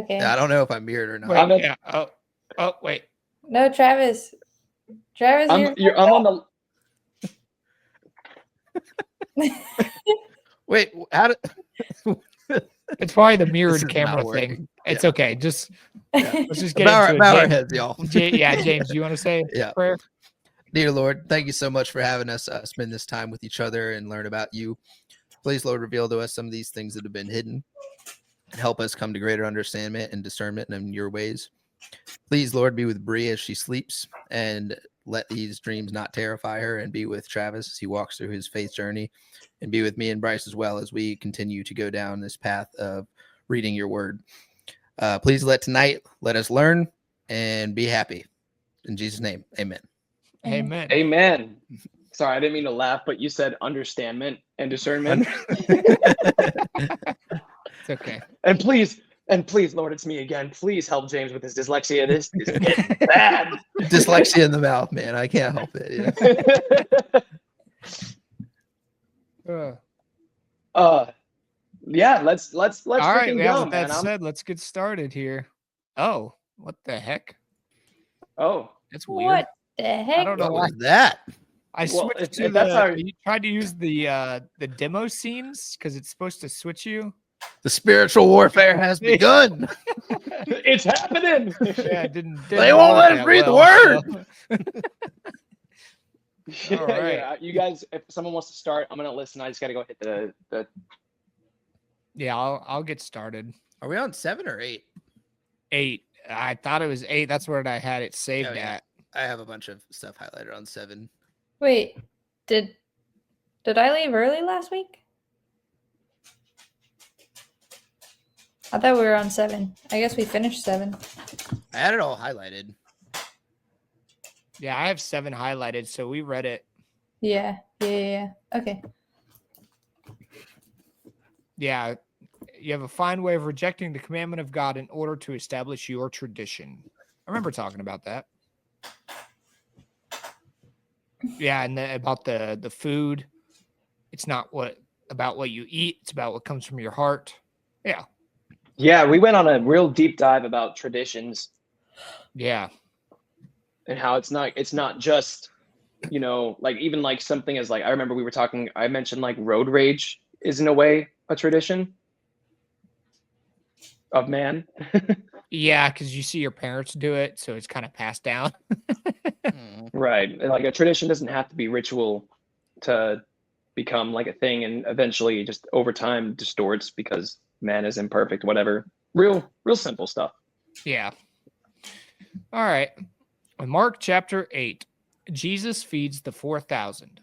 Okay. I don't know if I'm muted or not. Wait, yeah. Oh, wait. No, Travis. Travis, I'm on the. Wait, how did? It's probably the This mirrored is camera not thing. working. It's Yeah. okay. Just Yeah. let's just get Bow into it. our James, heads, y'all. James, you want to say Yeah. prayer? Dear Lord, thank you so much for having us spend this time with each other and learn about you. Please, Lord, reveal to us some of these things that have been hidden and help us come to greater understanding and discernment in your ways. Please, Lord, be with Bree as she sleeps and let these dreams not terrify her, and be with Travis as he walks through his faith journey, and be with me and Bryce as well as we continue to go down this path of reading your word. Please let us learn and be happy. In Jesus' name, amen. Amen. Amen. Sorry, I didn't mean to laugh, but you said understandment and discernment. It's okay. And please, Lord, it's me again. Please help James with his dyslexia. This is getting bad. Dyslexia in the mouth, man. I can't help it. Yeah. Let's All right. freaking Yeah, go, with that man. said, let's get started here. Oh, what the heck? Oh, That's weird. What the heck? I don't know What why. was that? I Well, switched if to that's how- you tried to use the demo scenes because it's supposed to switch you. The spiritual warfare has begun. it's happening. Yeah, it didn't They won't work let us that read the well, word. Yeah, All right. yeah. You guys, if someone wants to start, I'm gonna listen. I just gotta go hit the. Yeah, I'll get started. Are we on 7 or 8? 8. I thought it was 8. That's where I had it saved Oh, yeah. at. I have a bunch of stuff highlighted on 7. Wait, did I leave early last week? I thought we were on 7. I guess we finished 7. I had it all highlighted. Yeah, I have 7 highlighted, so we read it. Yeah. Okay. Yeah, you have a fine way of rejecting the commandment of God in order to establish your tradition. I remember talking about that. Yeah, and about the food. It's not about what you eat. It's about what comes from your heart. Yeah. Yeah, we went on a real deep dive about traditions Yeah. and how it's not just, like even like something as like I remember I mentioned like road rage is in a way a tradition of man. Yeah, because you see your parents do it, so it's kind of passed down. Right. And like a tradition doesn't have to be ritual to become like a thing, and eventually just over time distorts because man is imperfect, whatever. Real simple stuff. Yeah. All right. In Mark chapter 8, Jesus feeds the 4,000.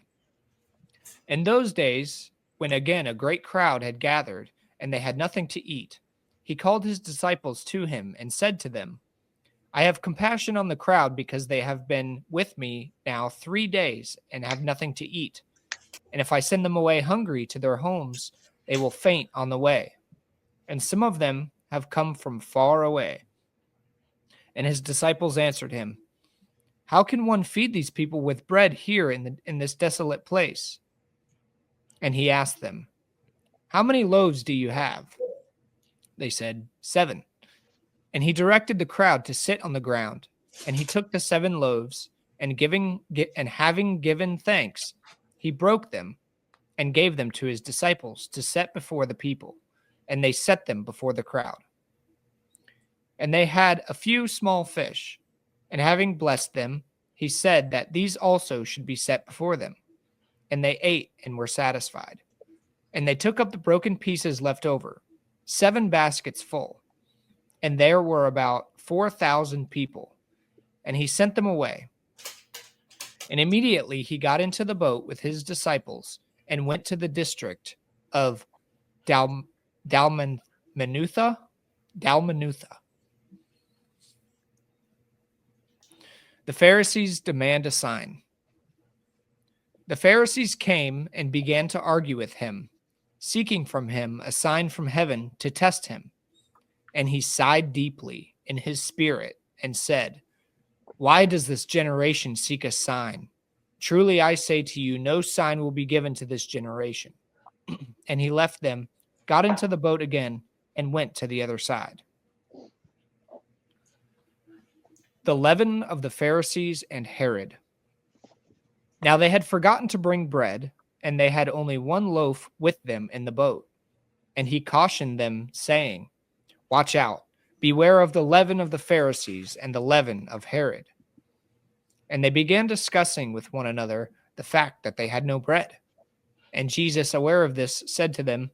In those days, when again a great crowd had gathered and they had nothing to eat, he called his disciples to him and said to them, I have compassion on the crowd because they have been with me now 3 days and have nothing to eat. And if I send them away hungry to their homes, they will faint on the way. And some of them have come from far away. And his disciples answered him, How can one feed these people with bread here in this desolate place? And he asked them, How many loaves do you have? They said, 7. And he directed the crowd to sit on the ground. And he took the 7 loaves, and having given thanks, he broke them and gave them to his disciples to set before the people. And they set them before the crowd. And they had a few small fish. And having blessed them, he said that these also should be set before them. And they ate and were satisfied. And they took up the broken pieces left over, 7 baskets full. And there were about 4,000 people. And he sent them away. And immediately he got into the boat with his disciples and went to the district of Dalmanutha. The Pharisees demand a sign. The Pharisees came and began to argue with him, seeking from him a sign from heaven to test him. And he sighed deeply in his spirit and said, Why does this generation seek a sign? Truly I say to you, no sign will be given to this generation. And he left them, got into the boat again, and went to the other side. the leaven of the Pharisees and Herod. Now they had forgotten to bring bread, and they had only one loaf with them in the boat. And he cautioned them, saying, Watch out, beware of the leaven of the Pharisees and the leaven of Herod. And they began discussing with one another the fact that they had no bread. And Jesus, aware of this, said to them,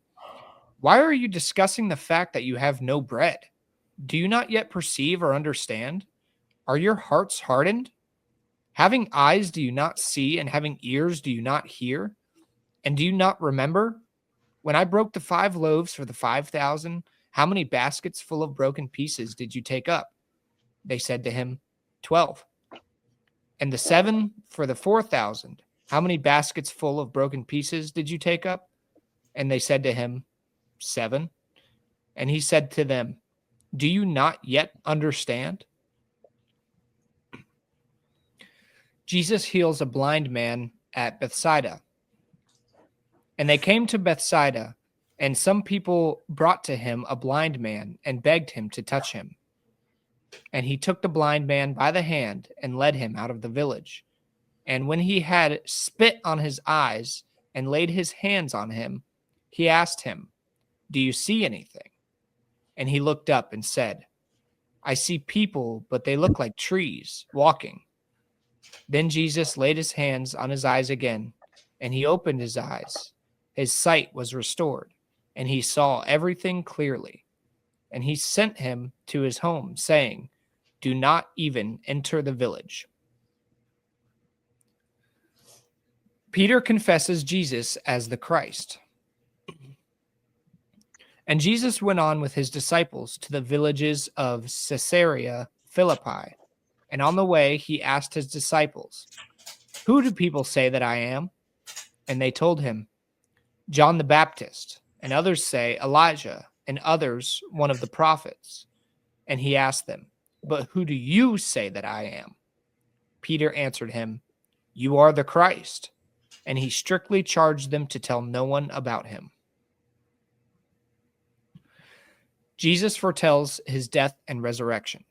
Why are you discussing the fact that you have no bread? Do you not yet perceive or understand? Are your hearts hardened? Having eyes, do you not see? And having ears, do you not hear? And do you not remember? When I broke the 5 loaves for the 5,000, how many baskets full of broken pieces did you take up? They said to him, 12. And the 7 for the 4,000, how many baskets full of broken pieces did you take up? And they said to him, 7. And he said to them, Do you not yet understand? Jesus heals a blind man at Bethsaida. And they came to Bethsaida, and some people brought to him a blind man and begged him to touch him. And he took the blind man by the hand and led him out of the village. And when he had spit on his eyes and laid his hands on him, he asked him, Do you see anything? And he looked up and said, I see people, but they look like trees, walking. Then Jesus laid his hands on his eyes again, and he opened his eyes. His sight was restored, and he saw everything clearly. And he sent him to his home, saying, Do not even enter the village. Peter confesses Jesus as the Christ. And Jesus went on with his disciples to the villages of Caesarea Philippi. And on the way, he asked his disciples, Who do people say that I am? And they told him, John the Baptist, and others say Elijah, and others one of the prophets. And he asked them, But who do you say that I am? Peter answered him, You are the Christ. And he strictly charged them to tell no one about him. Jesus foretells his death and resurrection.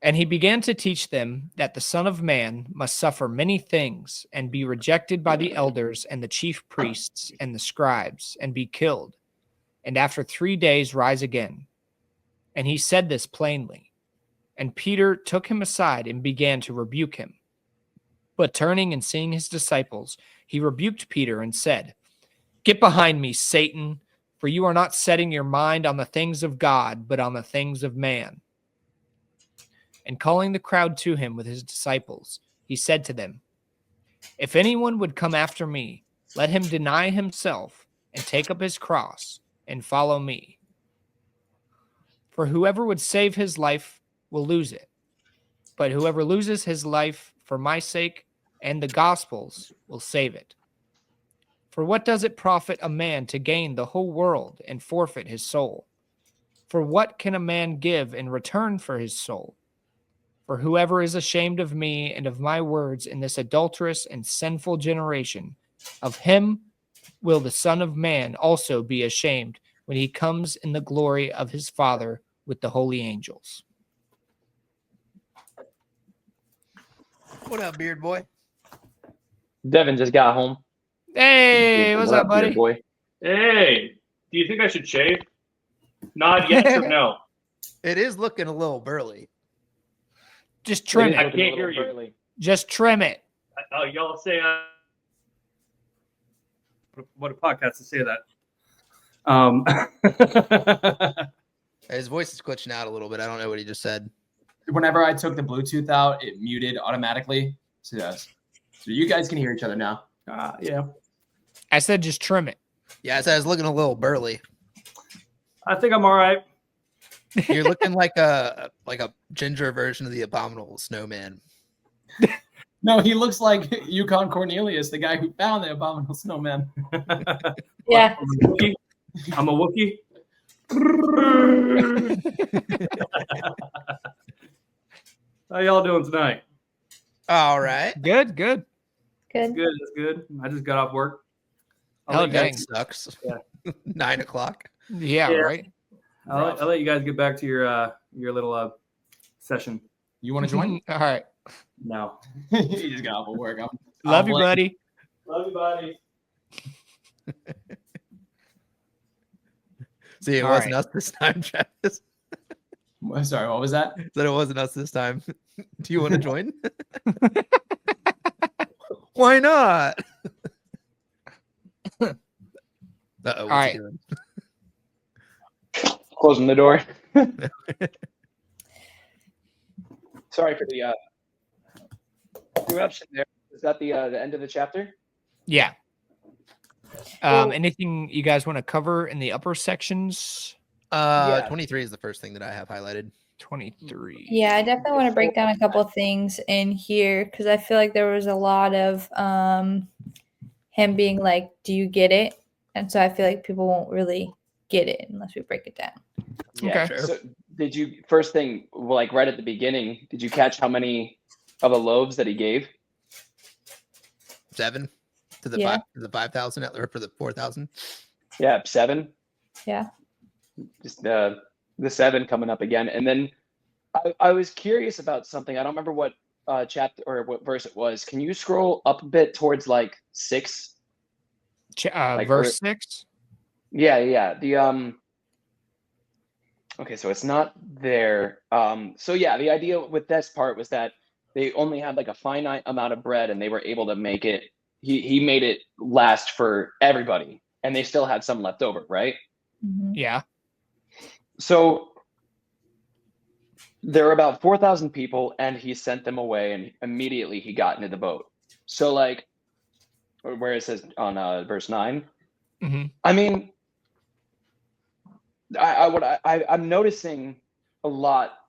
And he began to teach them that the Son of Man must suffer many things and be rejected by the elders and the chief priests and the scribes and be killed, and after 3 days rise again. And he said this plainly. And Peter took him aside and began to rebuke him. But turning and seeing his disciples, he rebuked Peter and said, Get behind me, Satan, for you are not setting your mind on the things of God, but on the things of man. And calling the crowd to him with his disciples, he said to them, If anyone would come after me, let him deny himself and take up his cross and follow me. For whoever would save his life will lose it, but whoever loses his life for my sake and the gospel's will save it. For what does it profit a man to gain the whole world and forfeit his soul? For what can a man give in return for his soul? For whoever is ashamed of me and of my words in this adulterous and sinful generation, of him will the Son of Man also be ashamed when he comes in the glory of his Father with the holy angels. What up, beard boy? Devin just got home. Hey, what's up, buddy? Beard boy? Hey, do you think I should shave? Nod yes or no. It is looking a little burly. Just trim I it. can't hear you. Just trim it. Oh, y'all say what a podcast to say that. His voice is glitching out a little bit. I don't know what he just said. Whenever I took the Bluetooth out, it muted automatically. So you guys can hear each other now. Yeah. I said just trim it. Yeah, I said I was looking a little burly. I think I'm all right. You're looking like a ginger version of the Abominable Snowman. No, he looks like Yukon Cornelius, the guy who found the Abominable Snowman. Yeah. I'm a Wookiee. How y'all doing tonight? All right. Good. Good. Good. That's good. I just got off work. Oh, That dang. sucks. Yeah. 9 o'clock. Yeah, Yeah. right. I'll let you guys get back to your little session. You want to join? All right. No. He just got off of work. Love you, buddy. Love you, buddy. See, it All wasn't right. us this time, Travis. Sorry, what was that? Said it wasn't us this time. Do you want to join? Why not? Uh-oh, what's right. he doing? Closing the door. Sorry for the interruption there. Is that the end of the chapter? Yeah. Well- Anything you guys want to cover in the upper sections? Yeah. 23 is the first thing that I have highlighted. 23. Yeah, I definitely want to break down a couple of things in here because I feel like there was a lot of him being like, "Do you get it?" And so I feel like people won't really get it unless we break it down. Yeah. Okay. So did you first thing like right at the beginning? Did you catch how many of the loaves that he gave? 7 to the Yeah. 5 to the 5,000 or for the 4,000. Yeah, 7. Yeah. Just the 7 coming up again, and then I was curious about something. I don't remember what chapter or what verse it was. Can you scroll up a bit towards like 6? Like Verse 6. Yeah. The Okay, so it's not there. So yeah, the idea with this part was that they only had like a finite amount of bread, and they were able to make it. He made it last for everybody, and they still had some left over, right? Mhm. Yeah. So there were about 4,000 people, and he sent them away, and immediately he got into the boat. So like, where it says on verse 9, Mhm. I mean, I'm noticing a lot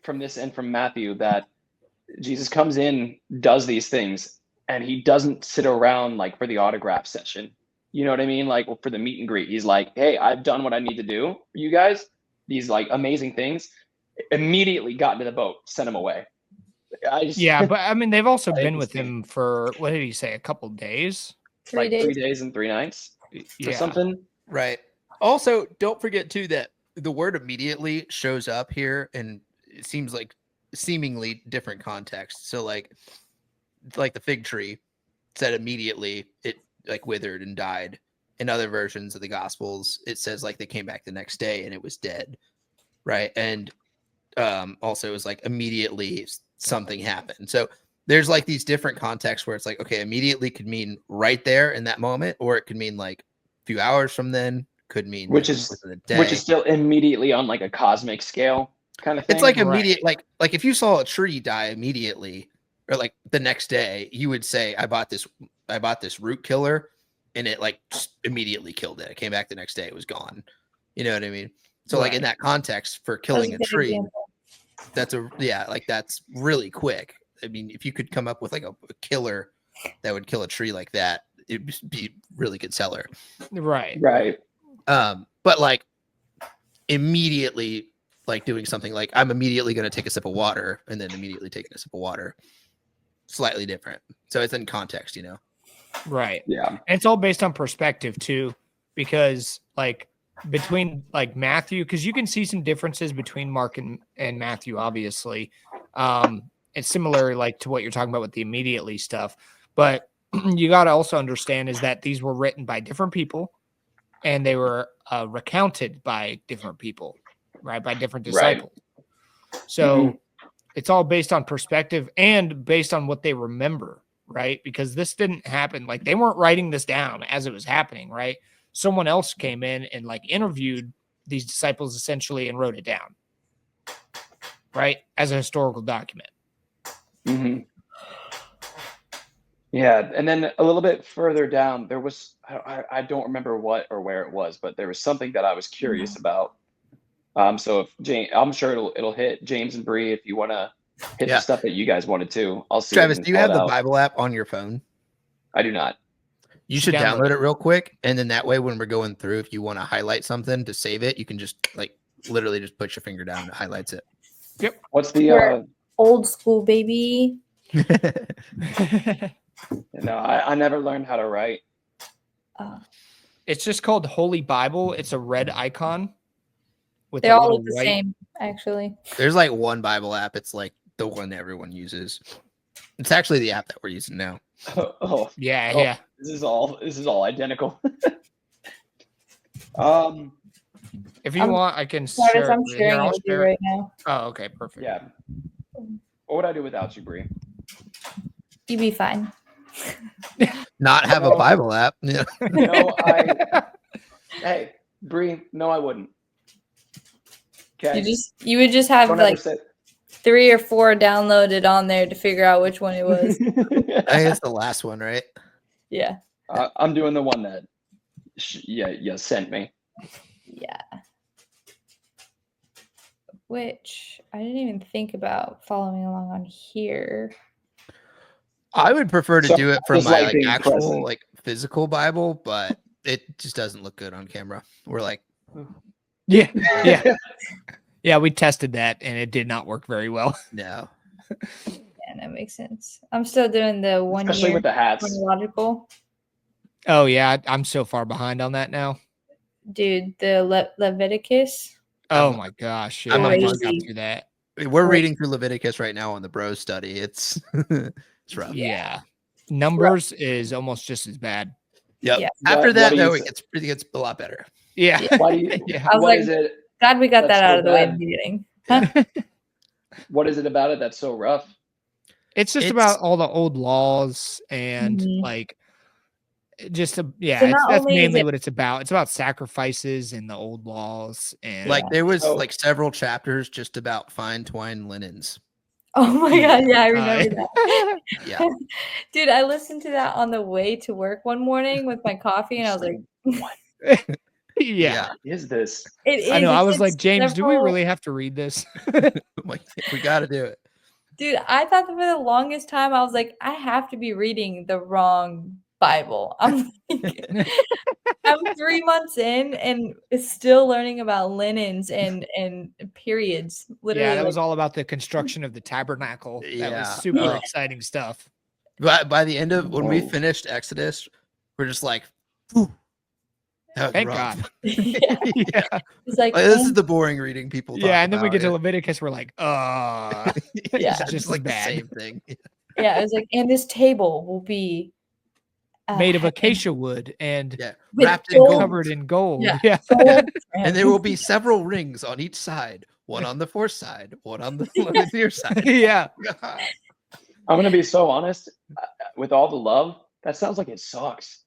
from this and from Matthew that Jesus comes in, does these things, and he doesn't sit around like for the autograph session. You know what I mean? Like for the meet and greet, he's like, "Hey, I've done what I need to do for you guys. These like amazing things." Immediately got into the boat, sent him away. Yeah, but I mean, they've also I been with understand. him for what did he say? A couple days. 3 like days. 3 days and 3 nights or Yeah. something. Right. Also, don't forget too that the word immediately shows up here, and it seems like seemingly different context. So like the fig tree said immediately it like withered and died. In other versions of the Gospels, it says like they came back the next day and it was dead. Right. And also it was like immediately something happened. So there's like these different contexts where it's like, okay, immediately could mean right there in that moment, or it could mean like a few hours from then, could mean Which like is- within a day. Which is still immediately on like a cosmic scale kind of thing. It's like Right. immediate, like if you saw a tree die immediately or like the next day, you would say, I bought this root killer, and it like just immediately killed it. It came back the next day, it was gone. You know what I mean? So like in that context for killing a That's good tree, example. that's really quick. I mean, if you could come up with like a killer that would kill a tree like that, it'd be really good seller. Right. Right. But like immediately like doing something like I'm immediately going to take a sip of water and then immediately taking a sip of water, slightly different. So it's in context, you know? Right. Yeah. And it's all based on perspective too, because like between like Matthew, because you can see some differences between Mark and Matthew, obviously. It's similar like to what you're talking about with the immediately stuff. But you got to also understand is that these were written by different people and they were recounted by different people, right? By different Right. disciples. So it's all based on perspective and based on what they remember, right? Because this didn't happen. Like they weren't writing this down as it was happening, right? Someone else came in and like interviewed these disciples essentially and wrote it down, right? As a historical document. hmm Yeah, and then a little bit further down, there was I don't remember what or where it was, but there was something that I was curious about. So if James, I'm sure it'll hit James and Bree if you want to hit Yeah. the stuff that you guys wanted to. I'll see. if I Travis, can do you pull have it the out. Bible app on your phone? I do not. You should Download download it real quick. And then that way, when we're going through, if you want to highlight something to save it, you can just like literally just put your finger down and it highlights it. What's the? Right. Old school, baby. No, I never learned how to write. It's just called Holy Bible. It's a red icon with They a all little look the white. same. actually. There's like one Bible app. It's like the one everyone uses. It's actually the app that we're using now. Yeah, Oh, yeah. This is all identical. If you I'm- want, I can Travis, share. I'm Here, sharing it I'll with you share it. right now. Oh, okay, perfect. Yeah. What would I do without you, Bree? You'd be fine. Not have a Bible app. Yeah. No, Hey, Bree. No, I wouldn't. Okay. You would just have Don't like ever say. 3 or 4 downloaded on there to figure out which one it was. I think it's the last one, right? Yeah. I'm doing the one that. Sent me. Yeah. Which I didn't even think about following along on here. I would prefer to So, do it from just my like being actual present. like physical Bible, but it just doesn't look good on camera. We're like, Yeah, yeah, yeah. We tested that, and it did not work very well. no. Yeah, that makes sense. I'm still doing the 1 Especially year with the hats. chronological. Oh yeah, I'm so far behind on that now. Dude, the Leviticus. Oh I'm- my gosh, I'm yeah, a I just got crazy. through that. We're reading through Leviticus right now on the Bros study. It's it's rough. Yeah, Numbers is almost just as bad. Yep. Yeah. After What that, do you though, say? it gets a lot better. Yeah, Why do you? yeah. I was What like, is it? God, we got That's that out so of the way in bad. the beginning. Huh? What is it about it that's so rough? It's just It's- about all the old laws and Mhm. like just So that's not only is mainly it- what it's about. It's about sacrifices and the old laws and Like there was So- like several chapters just about fine twine linens. Oh my god, yeah, I remember that. Yeah. Dude, I listened to that on the way to work one morning with my coffee, and I was like, yeah. What is this? "It is." I know. it I was took like, James, do we several- really have to read this? Like, we got to do it. Dude, I thought that for the longest time, I was like, I have to be reading the wrong Bible. I'm like, I'm 3 months in and still learning about linens and periods. Literally, Yeah, that like, was all about the construction of the tabernacle. That Yeah. was super Oh. exciting stuff. But by the end of when we Whoa. finished Exodus, we're just like, "Whew, that was Thank rough." God. yeah, Yeah, it's like, Like, this is and- the boring reading people. yeah. talk And then we about, get to yeah. Leviticus, we're like, Yeah. it's just just like as the bad. same thing. yeah, it was like, and this table will be Made of acacia wood and Yeah, With wrapped in gold. gold. covered in gold. Yeah. Yeah. gold And there will be several rings on each side, one on the fourth side, one on the near side. Yeah. I'm gonna be so honest. With all the love, that sounds like it sucks.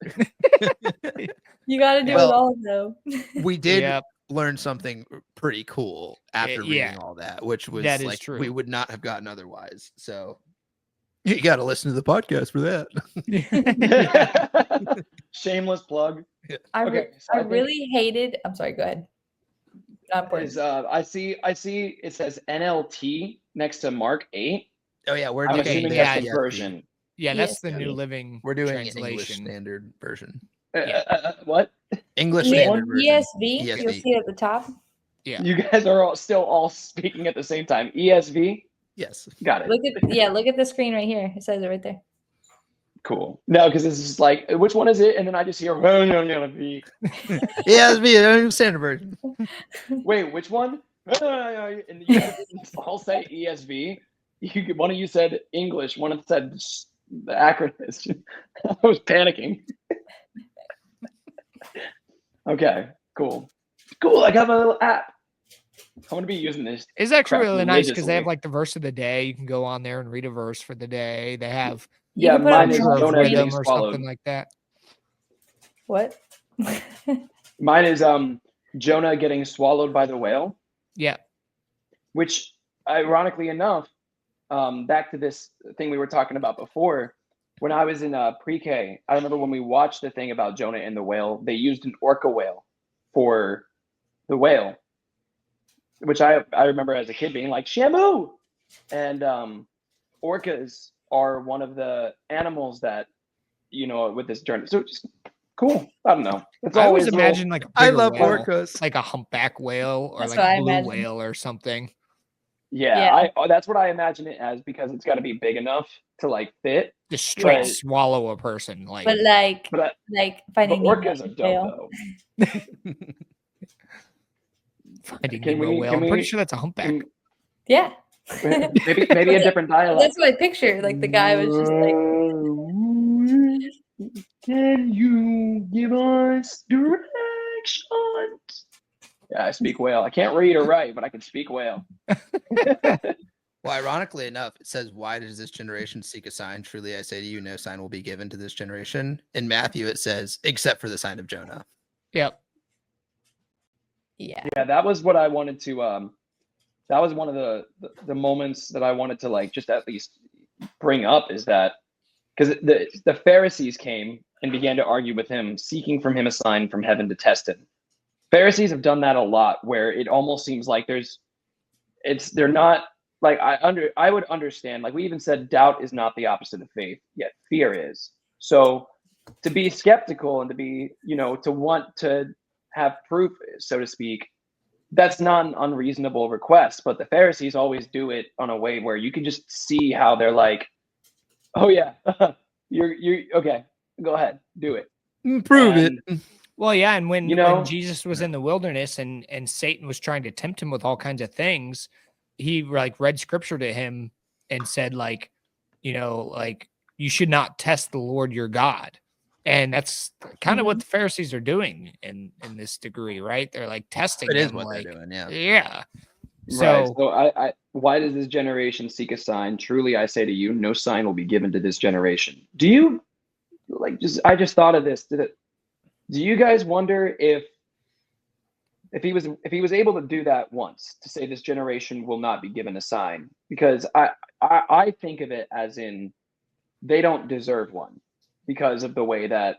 You got to do Well, it all though. We did Yep. learn something pretty cool after yeah. reading all that, which was That is like true. we would not have gotten otherwise. So you got to listen to the podcast for that. Shameless plug. I Okay, so I I think- really hated. I'm sorry. Go ahead. Not important. Is I see it says NLT next to Mark 8. Oh yeah, we're I'm doing assuming yeah, that's the ESV. version. Yeah, that's the Yes. New Living We're doing English translation. Standard Version. What? English Yeah, Standard Version. ESV. You'll ESV. see it at the top. Yeah. You guys are still all speaking at the same time. ESV. Yes. Got it. Look at the screen right here. It says it right there. Cool. No, because this is like, which one is it? And then I just hear, oh, no, ESV. ESV, Standard Version. Wait, which one? And you guys all say ESV. One of you said English. One of them said the acronym. I was panicking. Okay, cool. Cool. I got my little app. I'm going to be using this. It's actually crap really nice because they have religiously. like the verse of the day. You can go on there and read a verse for the day. They have You Yeah, can put mine up is Jonah Jonah Rhythm getting rhythm or swallowed. something like that. What? Mine is Jonah getting swallowed by the whale, Yeah. which ironically enough, back to this thing we were talking about before, when I was in pre-K, I remember when we watched the thing about Jonah and the whale, they used an orca whale for the whale, which I remember as a kid being like, Shamu! And orcas are one of the animals that, with this journey. So just cool. I don't know. It's I always little- imagine like a I bigger love whale, orcas. like a humpback whale or That's like what I a blue imagine. whale or something. Yeah, that's what I imagine it as because it's got to be big enough to like fit. Just straight Right. swallow a person. Like But like But like but finding Nemo orcas are whale. dope though. Finding Can Nemo we- whale. can I'm pretty we- sure that's a humpback. Yeah. maybe a different dialect. That's what I pictured. Like the guy was just like, Can you give us directions? Yeah, I speak whale. I can't read or write, but I can speak whale. Well, ironically enough, it says, "Why does this generation seek a sign? Truly, I say to you, no sign will be given to this generation." In Matthew, it says, "Except for the sign of Jonah." Yep. yeah. Yeah, that was what I wanted to. That was one of the moments that I wanted to like just at least bring up, is that because the Pharisees came and began to argue with him, seeking from him a sign from heaven to test him. Pharisees have done that a lot, where it almost seems like they're not like I would understand. Like we even said, doubt is not the opposite of faith, yet fear is. So to be skeptical and to be, to want to have proof, so to speak, that's not an unreasonable request. But the Pharisees always do it on a way where you can just see how they're like, oh yeah, you're okay, go ahead, do it. Prove And- it. Well, yeah, and when Jesus was Yeah. in the wilderness and Satan was trying to tempt him with all kinds of things, he like read scripture to him and said like, like you should not test the Lord your God. And that's kind of what the Pharisees are doing in this degree, right? They're like testing It is him, what like, they're doing. Yeah. yeah. Right. So So I why does this generation seek a sign? Truly I say to you, no sign will be given to this generation. Do you I just thought of this. Do you guys wonder if he was able to do that once, to say this generation will not be given a sign? Because I think of it as in they don't deserve one, because of the way that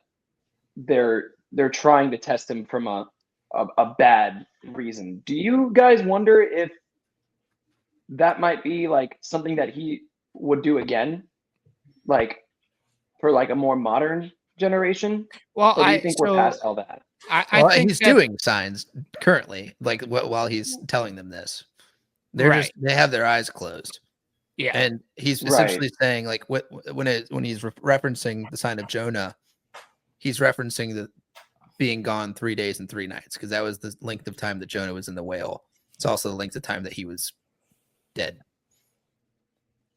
they're trying to test him from a bad reason. Do you guys wonder if that might be like something that he would do again, like for like a more modern generation? well, Or do you think we're past all that? I Well, think he's that- doing signs currently, like while he's telling them this. They have their eyes closed. yeah. And he's Right. essentially saying, like, when he's referencing the sign of Jonah, he's referencing the being gone 3 days and 3 nights, because that was the length of time that Jonah was in the whale. It's also the length of time that he was dead.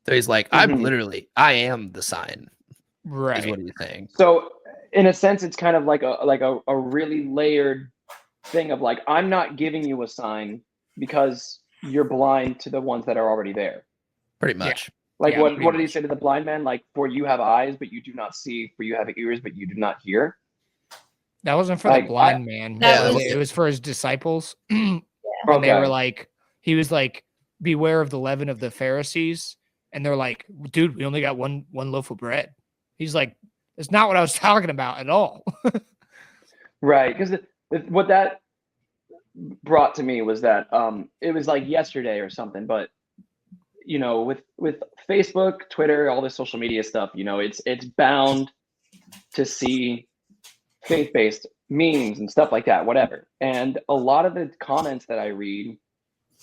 So he's like, I am the sign, is Right. what he's saying. So in a sense, it's kind of like a really layered thing of like, I'm not giving you a sign because you're blind to the ones that are already there. Pretty much. Like Yeah, what pretty did he much. say to the blind man? Like, for you have eyes, but you do not see, for you have ears, but you do not hear. That wasn't for Like, the blind man. That It was for his disciples. When Okay. they were like, he was like, beware of the leaven of the Pharisees. And they're like, dude, we only got one loaf of bread. He's like, that's not what I was talking about at all. Right, because what that brought to me was that it was like yesterday or something, but with Facebook, Twitter, all this social media stuff, it's bound to see faith-based memes and stuff like that, whatever. And a lot of the comments that I read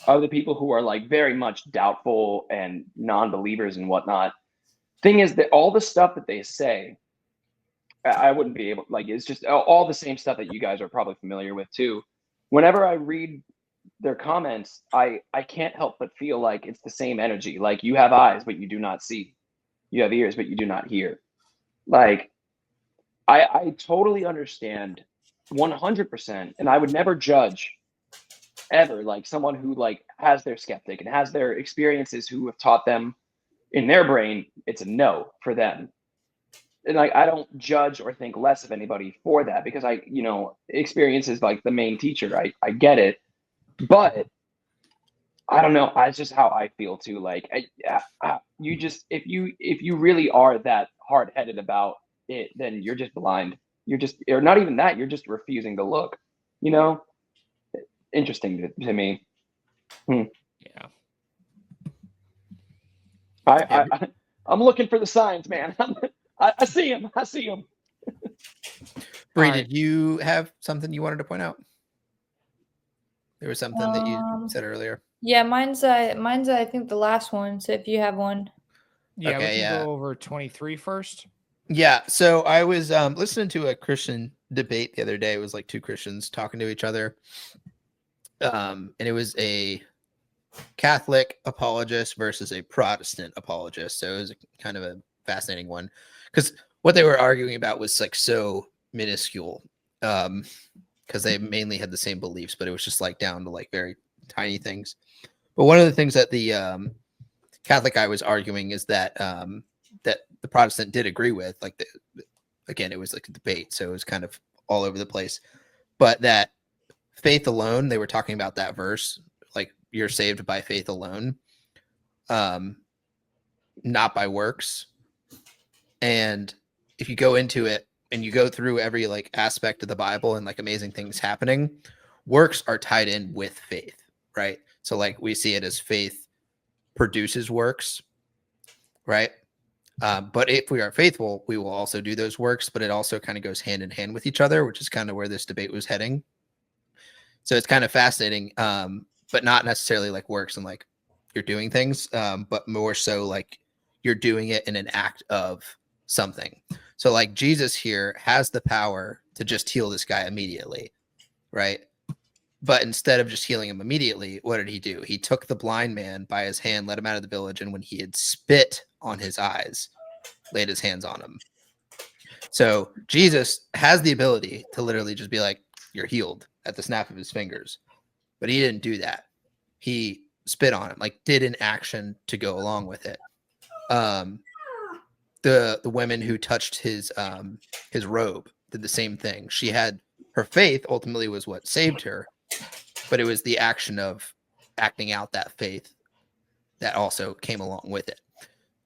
are the people who are like very much doubtful and non-believers and whatnot. Thing is that all the stuff that they say, I wouldn't be able, like, it's just all the same stuff that you guys are probably familiar with too. Whenever I read their comments, I can't help but feel like it's the same energy. Like, you have eyes, but you do not see. You have ears, but you do not hear. Like, I totally understand 100%. And I would never judge ever, like, someone who like has their skeptic and has their experiences who have taught them in their brain, it's a no for them. And like, I don't judge or think less of anybody for that, because experience is like the main teacher. I get it, but I don't know. It's just how I feel too. Like, you just, if you really are that hard-headed about it, then you're just blind. You're just, or not even that, you're just refusing to look, Interesting to me. Yeah. I'm looking for the signs, man. I see him. I see him. Bree, All right. did you have something you wanted to point out? There was something that you said earlier. Yeah, mine's I think the last one. So if you have one. Yeah, we Okay, can yeah. go over 23 first. Yeah, so I was listening to a Christian debate the other day. It was like two Christians talking to each other, and it was a Catholic apologist versus a Protestant apologist. So it was kind of a fascinating one because what they were arguing about was like so minuscule, because they mainly had the same beliefs, but it was just like down to like very tiny things. But one of the things that the Catholic guy was arguing is that that the Protestant did agree with, like again, it was like a debate, so it was kind of all over the place, but that faith alone, they were talking about that verse, like you're saved by faith alone, not by works. And if you go into it and you go through every like aspect of the Bible and like amazing things happening, works are tied in with faith, right? So like we see it as faith produces works, right? But if we are faithful, we will also do those works, but it also kind of goes hand in hand with each other, which is kind of where this debate was heading. So it's kind of fascinating, but not necessarily like works and like you're doing things, but more so like you're doing it in an act of something. So like Jesus here has the power to just heal this guy immediately, right? But instead of just healing him immediately, what did he do? He took the blind man by his hand, led him out of the village, and when he had spit on his eyes, laid his hands on him. So Jesus has the ability to literally just be like, you're healed at the snap of his fingers. But he didn't do that. He spit on him, like did an action to go along with it. The women who touched his robe did the same thing. She had her faith ultimately was what saved her, but it was the action of acting out that faith that also came along with it.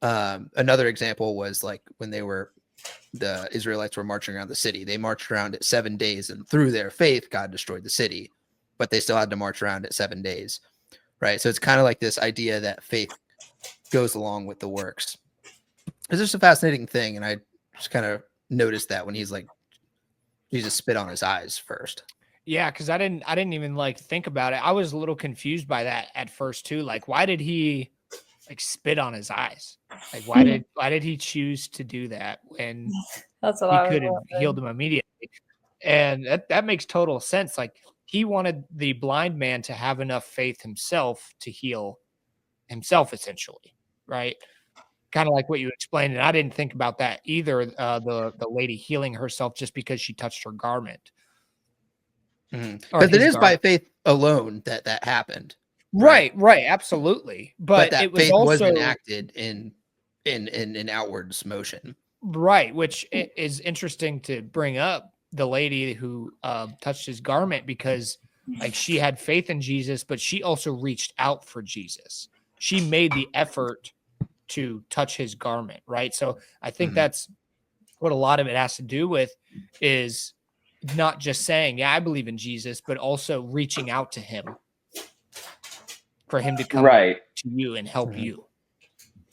Another example was like when the Israelites were marching around the city. They marched around it 7 days, and through their faith, God destroyed the city, but they still had to march around it 7 days, right? So it's kind of like this idea that faith goes along with the works. It's just a fascinating thing, and I just kind of noticed that when he's like, Jesus spit on his eyes first. Yeah, because I didn't even like think about it. I was a little confused by that at first too. Like, why did he like spit on his eyes? Like, why did he choose to do that when That's what he I was could have wondering. healed him immediately? And that makes total sense. Like, he wanted the blind man to have enough faith himself to heal himself, essentially, right? Kind of like what you explained, and I didn't think about that either. The lady healing herself just because she touched her garment. Because it is by faith alone that happened. Right, absolutely. But that it was faith also was enacted in outwards motion. Right, which is interesting to bring up, the lady who touched his garment, because like she had faith in Jesus, but she also reached out for Jesus. She made the effort to touch his garment, right? So I think that's what a lot of it has to do with, is not just saying, yeah, I believe in Jesus, but also reaching out to him for him to come to you and help you.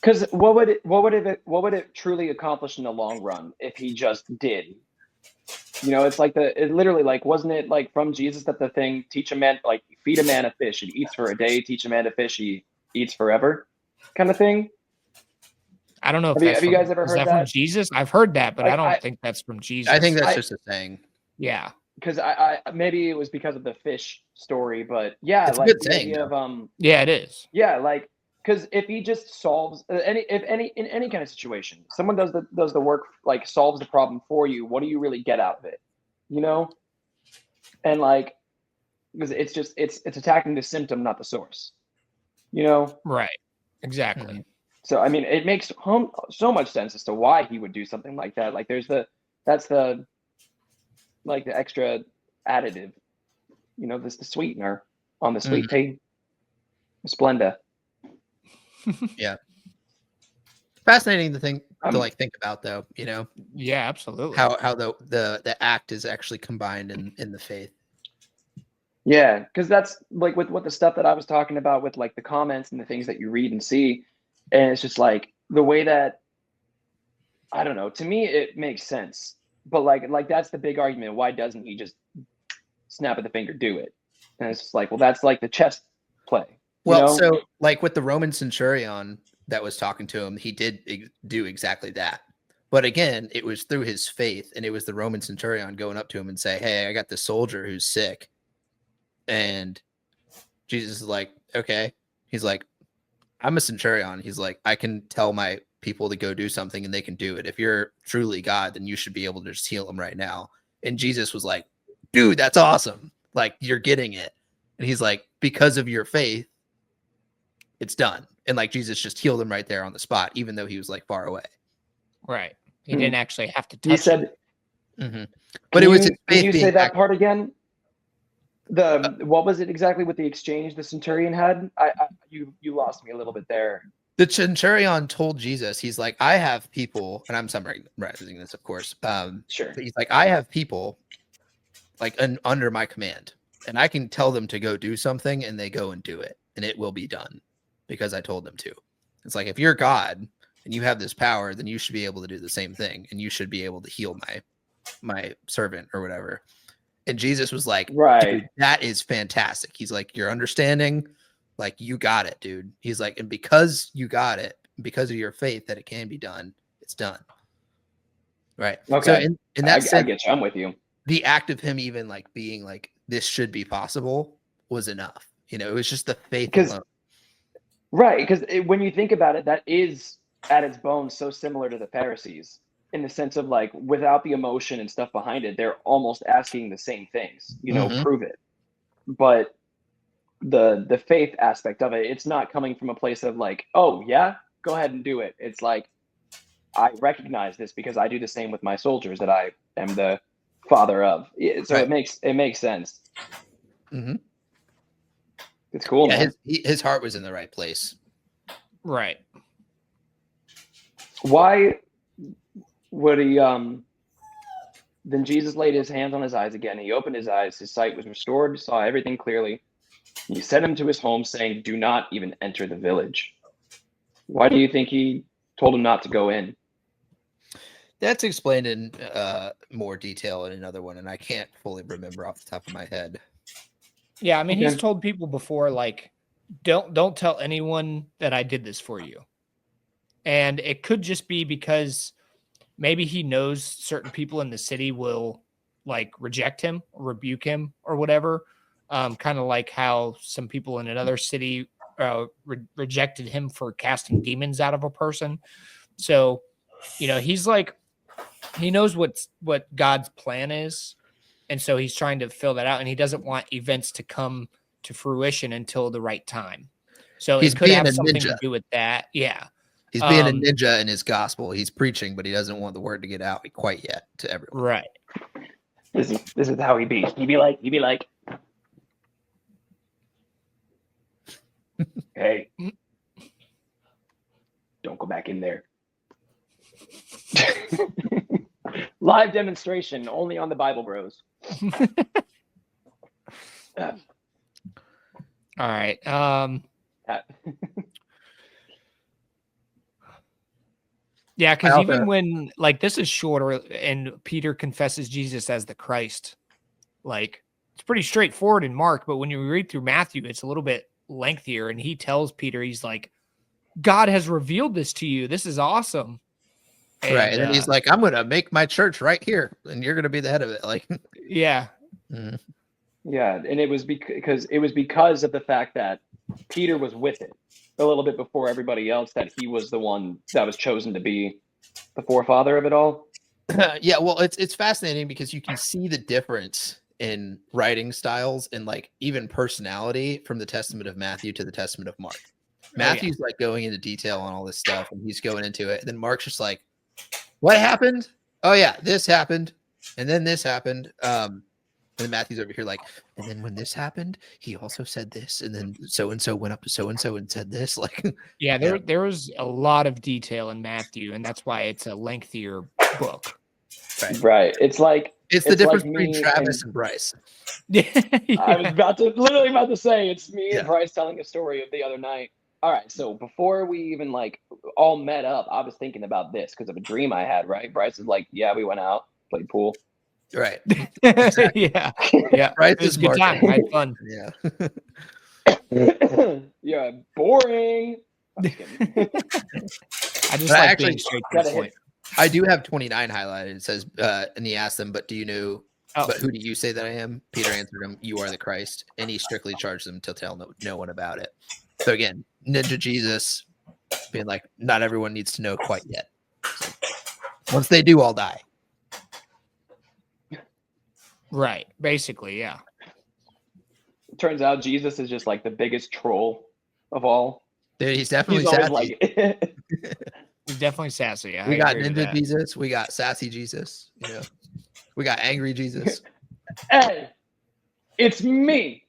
Because what would it truly accomplish in the long run if he just did? You know, it's like it literally, like, wasn't it like from Jesus that the thing, teach a man, like feed a man a fish, he eats for a day, teach a man to fish, he eats forever, kind of thing? I don't know if have you guys ever heard that from Jesus? I've heard that, but I don't think that's from Jesus. I think that's just a saying. Yeah. Because I maybe it was because of the fish story, but yeah, it's like a good the saying, idea of yeah, it is. Yeah, like, because if he just solves in any kind of situation, someone does the work, like solves the problem for you, what do you really get out of it? You know? And like, because it's attacking the symptom, not the source. You know? Right. Exactly. So I mean, it makes so much sense as to why he would do something like that. Like that's the extra additive, you know, the sweetener on the sweet tea. Splenda. Yeah. Fascinating to think about, though, you know. Yeah, absolutely. How the act is actually combined in the faith. Yeah, because that's like with the stuff that I was talking about with like the comments and the things that you read and see, and it's just like the way that, I don't know, to me it makes sense. But like that's the big argument. Why doesn't he just snap of the finger do it? And it's just like, well, that's like the chess play. Well, so like with the Roman centurion that was talking to him, he did do exactly that. But again, it was through his faith, and it was the Roman centurion going up to him and say, "Hey, I got this soldier who's sick, and Jesus is like, okay. He's like, I'm a centurion. He's like, I can tell my people to go do something and they can do it. If you're truly God, then you should be able to just heal them right now. And Jesus was like, dude, that's awesome. Like, you're getting it. And he's like, because of your faith, it's done. And like Jesus just healed him right there on the spot, even though he was like far away. Right. He didn't actually have to touch He said, Mm-hmm. But it was his faith can you being say that act- part again? What was it exactly with the exchange the centurion had? You lost me a little bit there. The centurion told Jesus, he's like, I have people, and I'm summarizing this, of course. Sure. But he's like, I have people like under my command, and I can tell them to go do something, and they go and do it, and it will be done because I told them to. It's like, if you're God and you have this power, then you should be able to do the same thing, and you should be able to heal my servant or whatever. And Jesus was like, Right. dude, that is fantastic. He's like, you're understanding, like, you got it, dude. He's like, and because you got it, because of your faith that it can be done, it's done. Right. Okay. So in that sense, I get you. I'm with you. the act of him even like being like, this should be possible was enough. You know, it was just the faith alone. Right. Because when you think about it, that is at its bones so similar to the Pharisees in the sense of like, without the emotion and stuff behind it, they're almost asking the same things, you know, prove it. But the faith aspect of it, it's not coming from a place of like, oh yeah, go ahead and do it. It's like, I recognize this because I do the same with my soldiers that I am the father of. So Right. it makes sense. Mm-hmm. It's cool. Yeah, Man. his heart was in the right place. Right. Why would he then Jesus laid his hands on his eyes again. He opened his eyes, his sight was restored, saw everything clearly. He sent him to his home saying, do not even enter the village. Why do you think he told him not to go in? That's explained in more detail in another one, and I can't fully remember off the top of my head. Yeah, I mean, Okay. he's told people before, like, don't tell anyone that I did this for you. And it could just be because maybe he knows certain people in the city will like reject him or rebuke him or whatever. Kind of like how some people in another city rejected him for casting demons out of a person. So, you know, he's like, he knows what God's plan is. And so he's trying to fill that out, and he doesn't want events to come to fruition until the right time. So He's it could being have a something ninja. to do with that. Yeah. He's being a ninja in his gospel. He's preaching, but he doesn't want the word to get out quite yet to everyone. Right. This is how he be. He'd be like, hey, don't go back in there. Live demonstration only on the Bible Bros. All right. Yeah, because even when like this is shorter and Peter confesses Jesus as the Christ, like it's pretty straightforward in Mark, but when you read through Matthew, it's a little bit lengthier. And he tells Peter, he's like, God has revealed this to you. This is awesome. And, right. And he's like, I'm going to make my church right here, and you're going to be the head of it. Like, yeah. Mm-hmm. Yeah. And it was because of the fact that Peter was with it a little bit before everybody else, that he was the one that was chosen to be the forefather of it all. Yeah. Well, it's fascinating because you can see the difference in writing styles and like even personality from the Testament of Matthew to the Testament of Mark. Matthew's like going into detail on all this stuff, and he's going into it. And then Mark's just like, what happened? Oh yeah, this happened. And then this happened. And then Matthew's over here like, and then when this happened, he also said this. And then so-and-so went up to so-and-so and said this. Like, yeah, there was a lot of detail in Matthew, and that's why it's a lengthier book. Right. It's the difference like between Travis and Bryce. Yeah. I was literally about to say it's me and Bryce telling a story of the other night. All right, so before we even like all met up, I was thinking about this because of a dream I had, right? Bryce is like, yeah, we went out, played pool. Right. Exactly. Yeah. Bryce It was is a good Mark. time. I had fun. Yeah. Yeah, boring. I'm just kidding. I just But like actually being straight to the point. I do have 29 highlighted. It says, and he asked them, but do you know Oh, But who do you say that I am? Peter answered him, "You are the Christ." And he strictly charged them to tell no one about it. So again, Ninja Jesus being like, not everyone needs to know quite yet. So once they do, I'll die. right. Basically, yeah. Turns out Jesus is just like the biggest troll of all. Dude, he's definitely He's always sassy. like, He's definitely sassy. We got agree with Ninja that. Jesus. We got Sassy Jesus. You know, we got Angry Jesus. "Hey, it's me."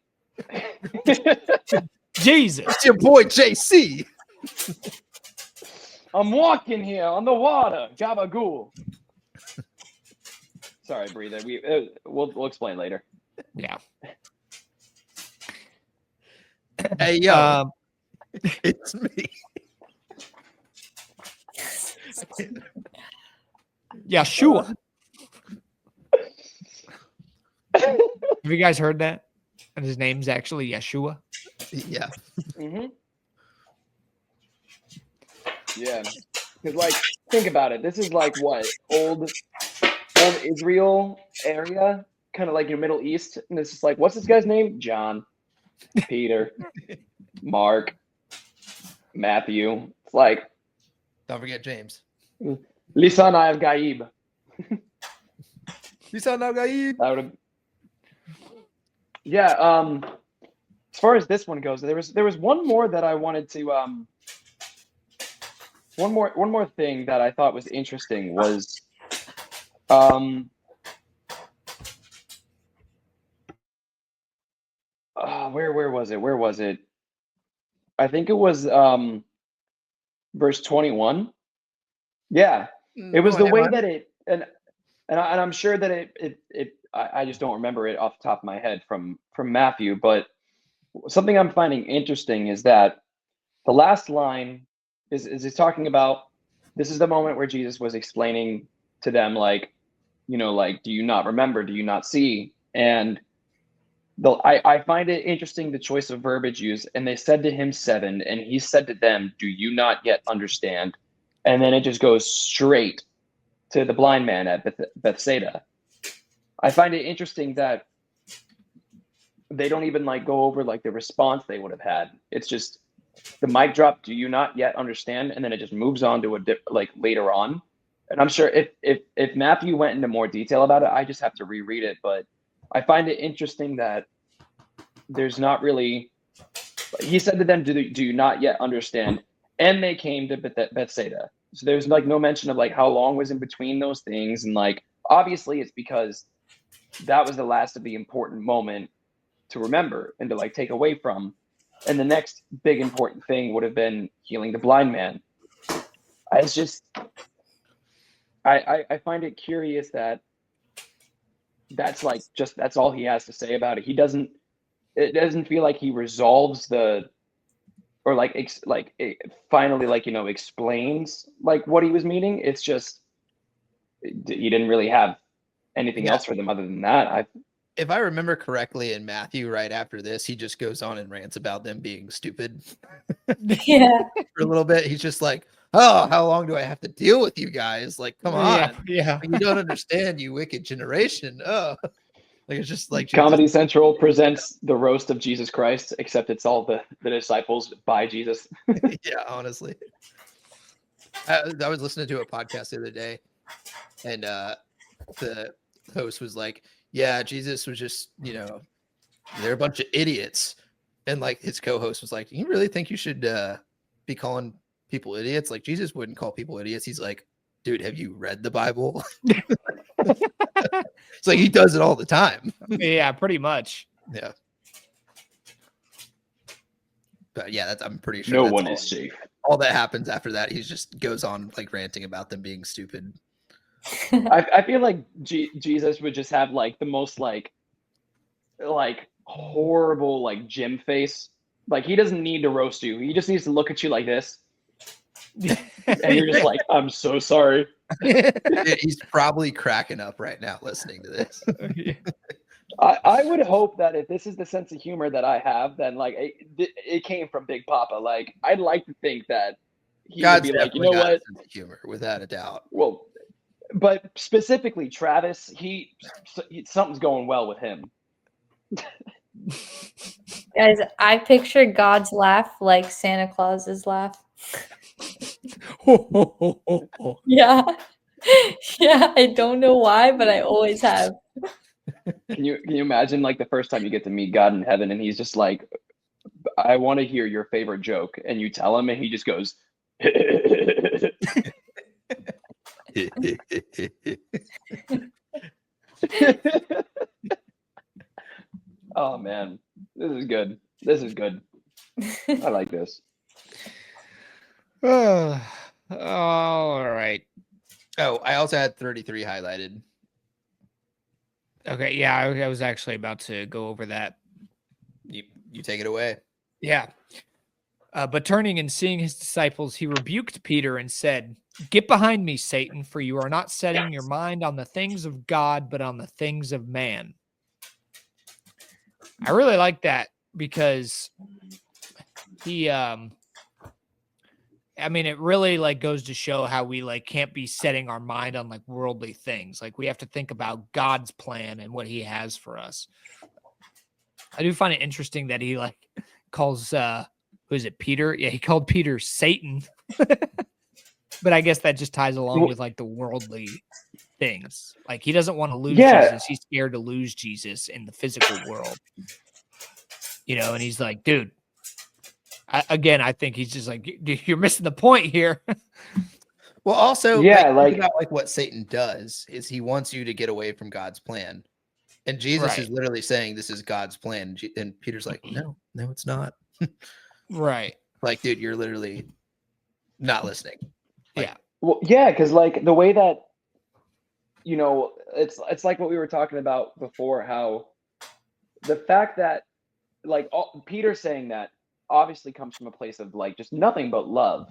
Jesus. It's your boy JC. I'm walking here on the water. Gabagool. Sorry, breather. We'll explain later. Yeah. Hey yo, it's me. Yeshua. Have you guys heard that? And his name's actually Yeshua. Yeah. Mm-hmm. Yeah, because like, think about it. This is like what old Israel area, kind of like your Middle East, and it's just like, what's this guy's name? John, Peter, Mark, Matthew. It's like Don't forget James. Lisan Al Gaib. You sound like Gaib. That would have. Yeah. As far as this one goes, there was one more that I wanted to one more thing that I thought was interesting was where was it? I think it was verse 21. Yeah. It was the way that it and I'm sure that I just don't remember it off the top of my head from Matthew, but something I'm finding interesting is that the last line is he's talking about, this is the moment where Jesus was explaining to them, like, you know, like, do you not remember? Do you not see? And I find it interesting, the choice of verbiage used. And they said to him 7, and he said to them, do you not yet understand? And then it just goes straight to the blind man at Bethsaida. I find it interesting that they don't even like go over like the response they would have had. It's just the mic drop. Do you not yet understand? And then it just moves on to like later on. And I'm sure if Matthew went into more detail about it, I just have to reread it. But I find it interesting that there's not really. He said to them, "Do you not yet understand?" And they came to Bethsaida. So there's like no mention of like how long was in between those things, and like obviously it's because that was the last of the important moment to remember and to like take away from. And the next big important thing would have been healing the blind man. It's just, I find it curious that that's like just that's all he has to say about it. It doesn't feel like he resolves it finally, like, you know, explains like what he was meaning. It's just he didn't really have anything else for them other than that. If I remember correctly, in Matthew, right after this, he just goes on and rants about them being stupid. Yeah. For a little bit. He's just like, "Oh, how long do I have to deal with you guys? Like, come on. Yeah. You don't understand, you wicked generation." Oh, like it's just like Comedy Central presents the roast of Jesus Christ, except it's all the disciples by Jesus. Yeah, honestly. I was listening to a podcast the other day, and the host was like, "Yeah, Jesus was just, you know, they're a bunch of idiots." And like his co-host was like, "You really think you should be calling people idiots? Like Jesus wouldn't call people idiots." He's like, "Dude, have you read the Bible?" It's like he does it all the time. Yeah, pretty much. Yeah. But yeah, I'm pretty sure No that's one all, is safe. all that happens after that. He just goes on like ranting about them being stupid. I feel like Jesus would just have like the most like horrible like gym face. Like he doesn't need to roast you. He just needs to look at you like this, and you're just like, "I'm so sorry." He's probably cracking up right now listening to this. I would hope that if this is the sense of humor that I have, then like it came from Big Papa. Like I'd like to think that he God's would be like, you definitely know got a what? sense of humor, without a doubt. Well, but specifically Travis, something's going well with him. Guys, I picture God's laugh like Santa Claus's laugh. Yeah. Yeah, I don't know why, but I always have. Can you imagine like the first time you get to meet God in heaven and he's just like, I want to hear your favorite joke, and you tell him and he just goes oh man, this is good. I like this. All right. Oh, I also had 33 highlighted. Okay. Yeah, I was actually about to go over that. You take it away. Yeah. But turning and seeing his disciples, he rebuked Peter and said, "Get behind me, Satan, for you are not setting your mind on the things of God, but on the things of man." I really like that because he, I mean, it really like goes to show how we like can't be setting our mind on like worldly things. Like we have to think about God's plan and what he has for us. I do find it interesting that he like calls, who is it, Peter? Yeah, he called Peter Satan. But I guess that just ties along with like the worldly things. Like he doesn't want to lose Jesus. He's scared to lose Jesus in the physical world. You know, and he's like, dude, I think he's just like, you're missing the point here. Well, also, yeah, think about like what Satan does is he wants you to get away from God's plan. And Jesus is literally saying this is God's plan. And Peter's like, no, it's not. Right. Like, dude, you're literally not listening. Like, yeah. Well, yeah, because like the way that, you know, it's like what we were talking about before, how the fact that like Peter saying that obviously comes from a place of like just nothing but love,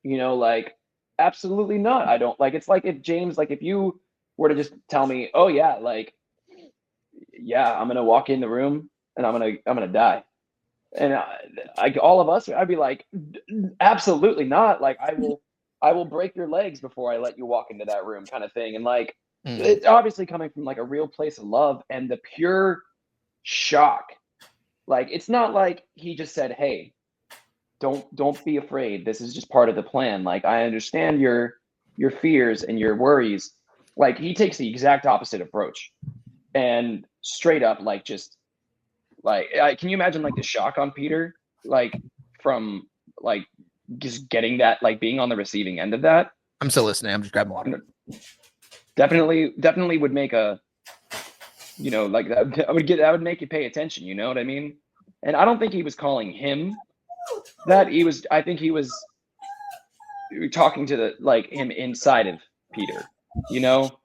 you know, like absolutely not. I don't like, it's like if James, like if you were to just tell me, oh yeah, like, yeah, I'm going to walk in the room and I'm going to die. And all of us, I'd be like, absolutely not. Like I will break your legs before I let you walk into that room, kind of thing. And like, it's obviously coming from like a real place of love and the pure shock. Like, it's not like he just said, hey, don't be afraid. This is just part of the plan. Like, I understand your fears and your worries. Like, he takes the exact opposite approach and straight up, like, just like, can you imagine like the shock on Peter, like from like just getting that, like being on the receiving end of that? I'm still listening. I'm just grabbing water. Definitely would make a, you know, like that would make you pay attention. You know what I mean? And I don't think he was calling him that. I think he was talking to the, like him inside of Peter, you know?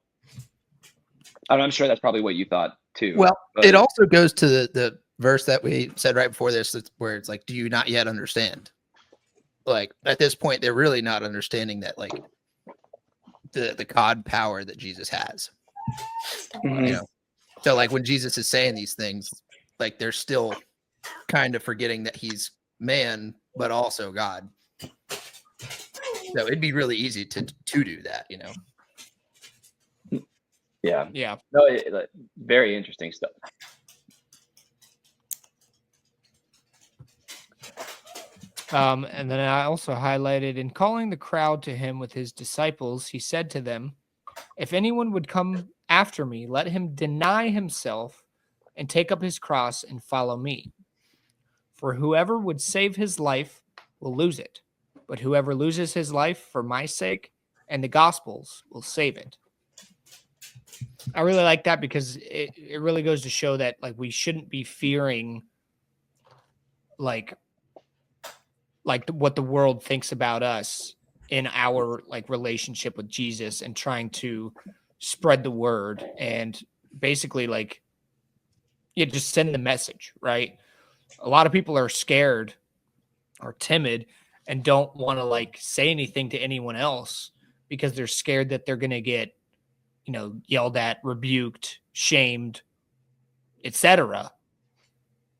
I'm sure that's probably what you thought too. Well, it also goes to the verse that we said right before this, where it's like, do you not yet understand? Like at this point, they're really not understanding that, like the God power that Jesus has. You know? So like when Jesus is saying these things, like they're still kind of forgetting that he's man, but also God. So it'd be really easy to do that, you know? Yeah. Yeah. No, very interesting stuff. And then I also highlighted, in calling the crowd to him with his disciples, he said to them, "If anyone would come after me, let him deny himself and take up his cross and follow me. For whoever would save his life will lose it, but whoever loses his life for my sake and the gospel's will save it." I really like that because it really goes to show that like we shouldn't be fearing like what the world thinks about us in our like relationship with Jesus, and trying to spread the word and basically like, yeah, just send the message, right? A lot of people are scared or timid and don't want to like say anything to anyone else because they're scared that they're going to get, you know, yelled at, rebuked, shamed, etc.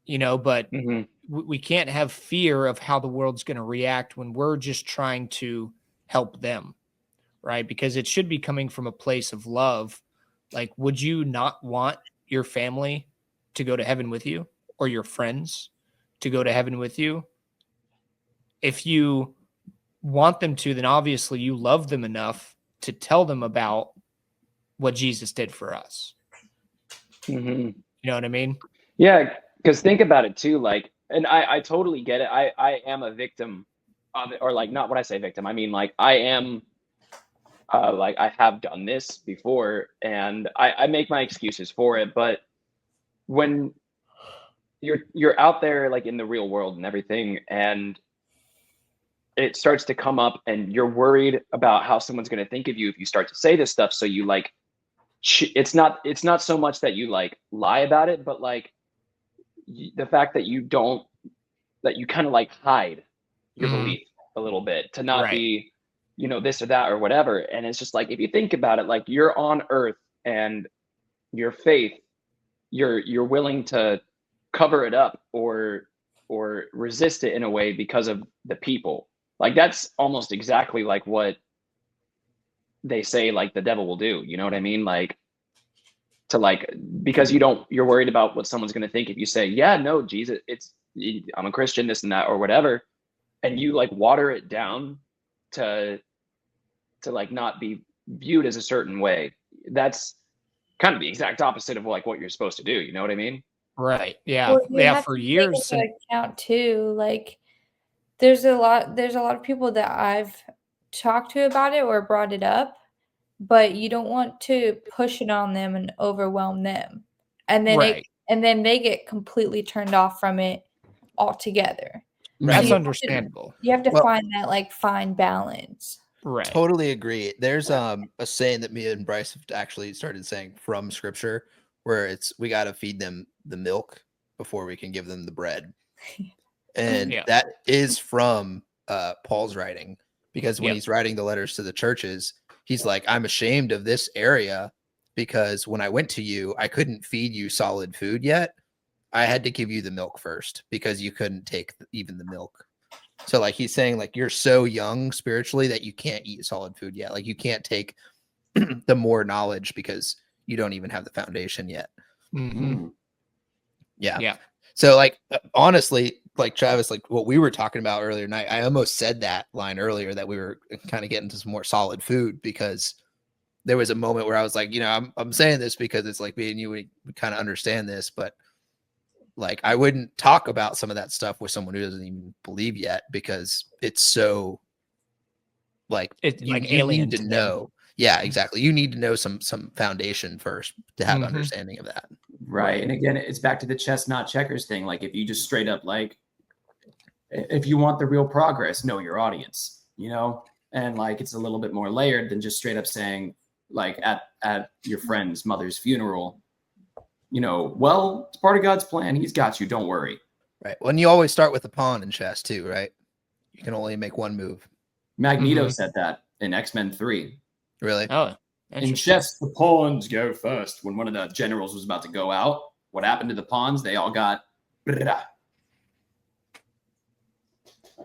You know, but we can't have fear of how the world's going to react when we're just trying to help them, right? Because it should be coming from a place of love. Like, would you not want your family to go to heaven with you, or your friends to go to heaven with you? If you want them to, then obviously you love them enough to tell them about what Jesus did for us. Mm-hmm. You know what I mean? Yeah, because think about it too. Like, and I totally get it. I am a victim of it, or like, not when I say victim, I mean like I am. Like I have done this before, and I make my excuses for it. But when you're out there, like in the real world and everything, and it starts to come up, and you're worried about how someone's going to think of you if you start to say this stuff. So you like, it's not so much that you like lie about it, but like the fact that you kind of like hide your belief a little bit, to not be, you know, this or that or whatever. And it's just like, if you think about it, like you're on earth and your faith, you're willing to cover it up or resist it in a way because of the people. Like that's almost exactly like what they say like the devil will do, you know what I mean? Like, to like, because you're worried about what someone's going to think if you say, yeah, no, Jesus, I'm a Christian, this and that or whatever, and you like water it down to like not be viewed as a certain way. That's kind of the exact opposite of like what you're supposed to do, you know what I mean? Right. Yeah. Well, you Yeah. have For to take years. into account too, like there's a lot of people that I've talked to about it or brought it up, but you don't want to push it on them and overwhelm them. And then then they get completely turned off from it altogether. That's So understandable. you have to find that like fine balance. Right. Totally agree. There's a saying that me and Bryce have actually started saying from scripture, where it's we got to feed them the milk before we can give them the bread. And that is from Paul's writing, because when he's writing the letters to the churches, he's like, I'm ashamed of this area because when I went to you, I couldn't feed you solid food yet. I had to give you the milk first because you couldn't take even the milk. So like he's saying, like, you're so young spiritually that you can't eat solid food yet. Like you can't take the more knowledge because you don't even have the foundation yet. Mm-hmm. Yeah. So like, honestly, like Travis, like what we were talking about earlier tonight, I almost said that line earlier that we were kind of getting to some more solid food, because there was a moment where I was like, you know, I'm saying this because it's like me and you, we kind of understand this, but like, I wouldn't talk about some of that stuff with someone who doesn't even believe yet, because it's so like, it's like you alien need to to know. Yeah, exactly. You need to know some foundation first to have understanding of that. Right. And again, it's back to the chess, not checkers thing. Like if you just straight up, like, if you want the real progress, know your audience, you know, and like, it's a little bit more layered than just straight up saying like at your friend's mother's funeral, you know, well, it's part of God's plan. He's got you. Don't worry. Right. When you always start with the pawn in chess too, right? You can only make one move. Magneto said that in X-Men 3. Really? Oh, in chess, the pawns go first. When one of the generals was about to go out, what happened to the pawns? They all got. Yeah,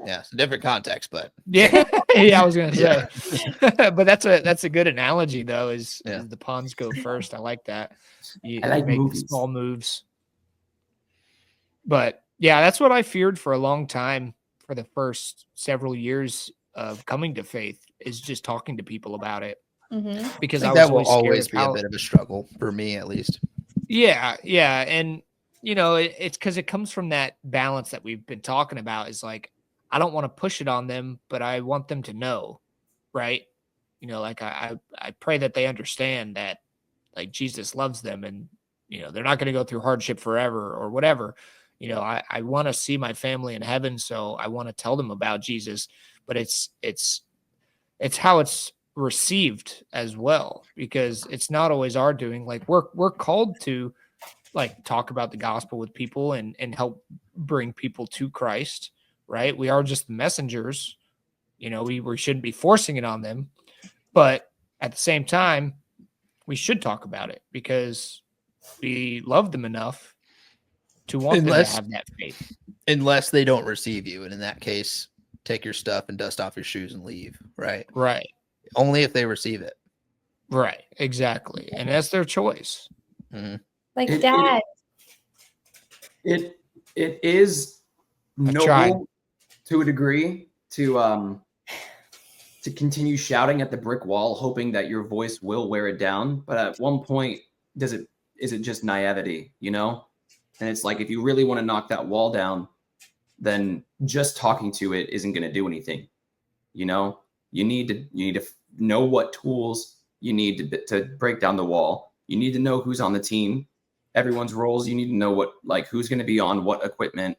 it's a different context, but yeah, I was gonna say, but that's a good analogy though. Is the pawns go first? I like that. You, I like make movies. Small moves, but yeah, that's what I feared for a long time. For the first several years of coming to faith, is just talking to people about it, because I was that will always be a bit of a struggle for me, at least. Yeah, and you know, it's because it comes from that balance that we've been talking about. Is like, I don't want to push it on them, but I want them to know, right? You know, like I pray that they understand that like Jesus loves them, and you know, they're not going to go through hardship forever or whatever. You know, I want to see my family in heaven, so I want to tell them about Jesus, but it's how it's received as well, because it's not always our doing. Like we're called to like talk about the gospel with people and help bring people to Christ, right? We are just the messengers. You know, we shouldn't be forcing it on them, but at the same time, we should talk about it because we love them enough to want them to have that faith. Unless they don't receive you, and in that case, take your stuff and dust off your shoes and leave. Right. Right. Only if they receive it. Right, exactly. And that's their choice. Like It- Dad. It is tried. noble to a degree to continue shouting at the brick wall, hoping that your voice will wear it down. But at one point, is it just naivety, you know? And it's like, if you really want to knock that wall down, then just talking to it isn't going to do anything. You know, you need to know what tools you need to break down the wall. You need to know who's on the team, everyone's roles. You need to know who's going to be on what equipment,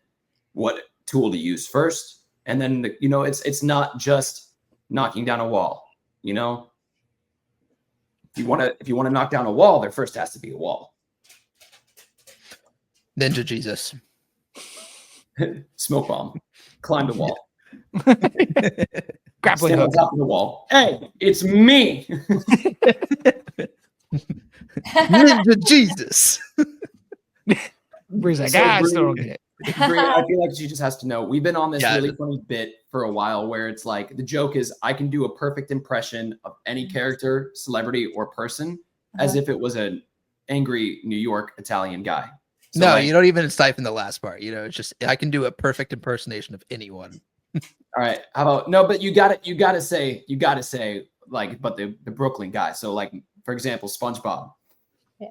what tool to use first. And then, you know, it's not just knocking down a wall, you know. If you want to knock down a wall, there first has to be a wall. Ninja Jesus. Smoke bomb. Climb the wall. Grappling Stand on hook. top of the wall. Hey, it's me. Ninja Jesus. Bree's like, So I still don't Bree- get it. Bree, I feel like she just has to know. We've been on this Yeah. really funny bit for a while where it's like the joke is I can do a perfect impression of any character, celebrity, or person as if it was an angry New York Italian guy. So, No, like, you don't even siphon the last part. You know, it's just I can do a perfect impersonation of anyone. all right. How about no? But you got to say like, but the Brooklyn guy. So like, for example, SpongeBob. Yeah.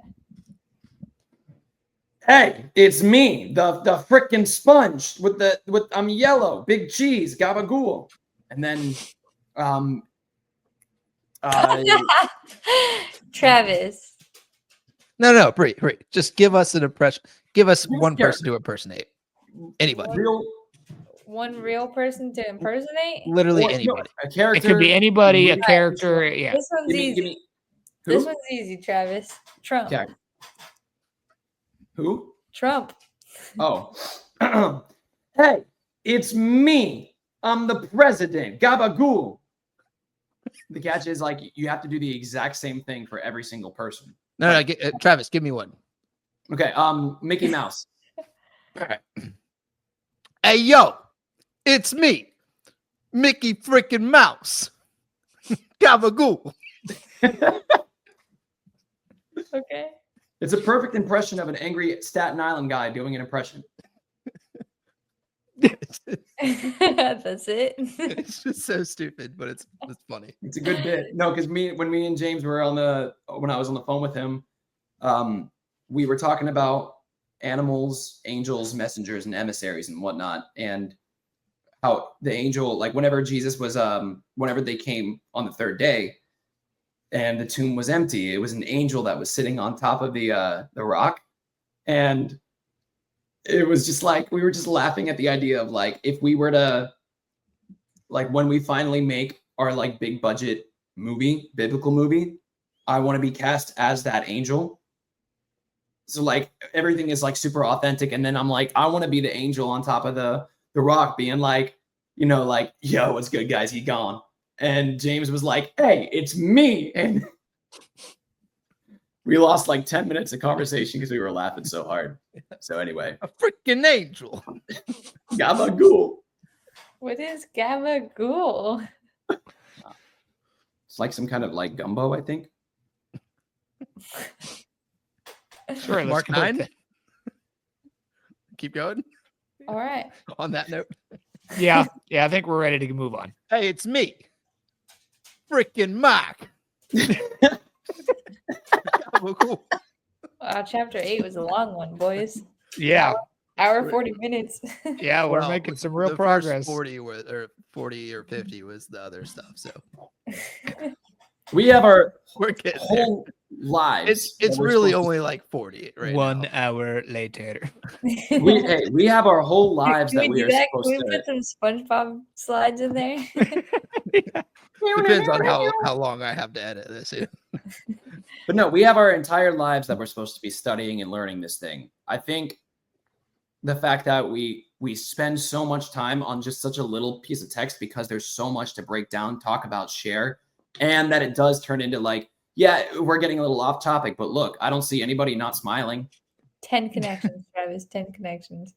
Hey, it's me, the frickin' sponge with I'm yellow, big cheese, gabagool, and then Travis. No, Bree. Just give us an impression. Give us Yes, one sure. person to impersonate. Anybody. real One real person to impersonate? Literally or, no, anybody. a character. It could be anybody, a Right. character. Yeah. This one's easy. Give me. Who? This one's easy, Travis. Trump. Okay. Who? Trump. Oh. Hey, it's me. I'm the president. Gabagool. The catch is like you have to do the exact same thing for every single person. No, Travis, give me one. Okay. Mickey Mouse. All right. Hey, yo, it's me, Mickey freaking Mouse. Gabagool. Okay. It's a perfect impression of an angry Staten Island guy doing an impression. That's it. It's just so stupid, but it's funny. It's a good bit. No, because when me and James were when I was on the phone with him, we were talking about animals, angels, messengers, and emissaries and whatnot, and how the angel, like whenever Jesus was, whenever they came on the third day, and the tomb was empty, it was an angel that was sitting on top of the rock, and it was just like we were just laughing at the idea of like if we were to, like when we finally make our like big budget movie, biblical movie, I want to be cast as that angel. So like everything is like super authentic, and then I'm like, I want to be the angel on top of the rock, being like, you know, like, yo, what's good, guys? He gone. And James was like, hey, it's me. And we lost like 10 minutes of conversation because we were laughing so hard. So anyway, A freaking angel. gabagool. What is gabagool? It's like some kind of like gumbo, I think. Sure. Mark Let's 9. click Keep going. All right. On that note, that. Yeah. I think we're ready to move on. hey, it's me, freaking Mark. Gabagool. Wow, chapter 8 was a long one, boys. Yeah. Hour 40 minutes. Yeah. We're Well, making some real the first progress. 40 or 50 was the other stuff. So We have our we're getting there. whole lives. It's that we're really supposed to- only like 40 right 1 now. hour later. we have our whole lives Can that we we do are that? supposed Can we to. put some SpongeBob slides in there? Depends on how long I have to edit this. Yeah. But no, we have our entire lives that we're supposed to be studying and learning this thing. I think the fact that we spend so much time on just such a little piece of text because there's so much to break down, talk about, share, and that it does turn into like, yeah, we're getting a little off topic, but look, I don't see anybody not smiling. 10 connections, Travis. 10 connections.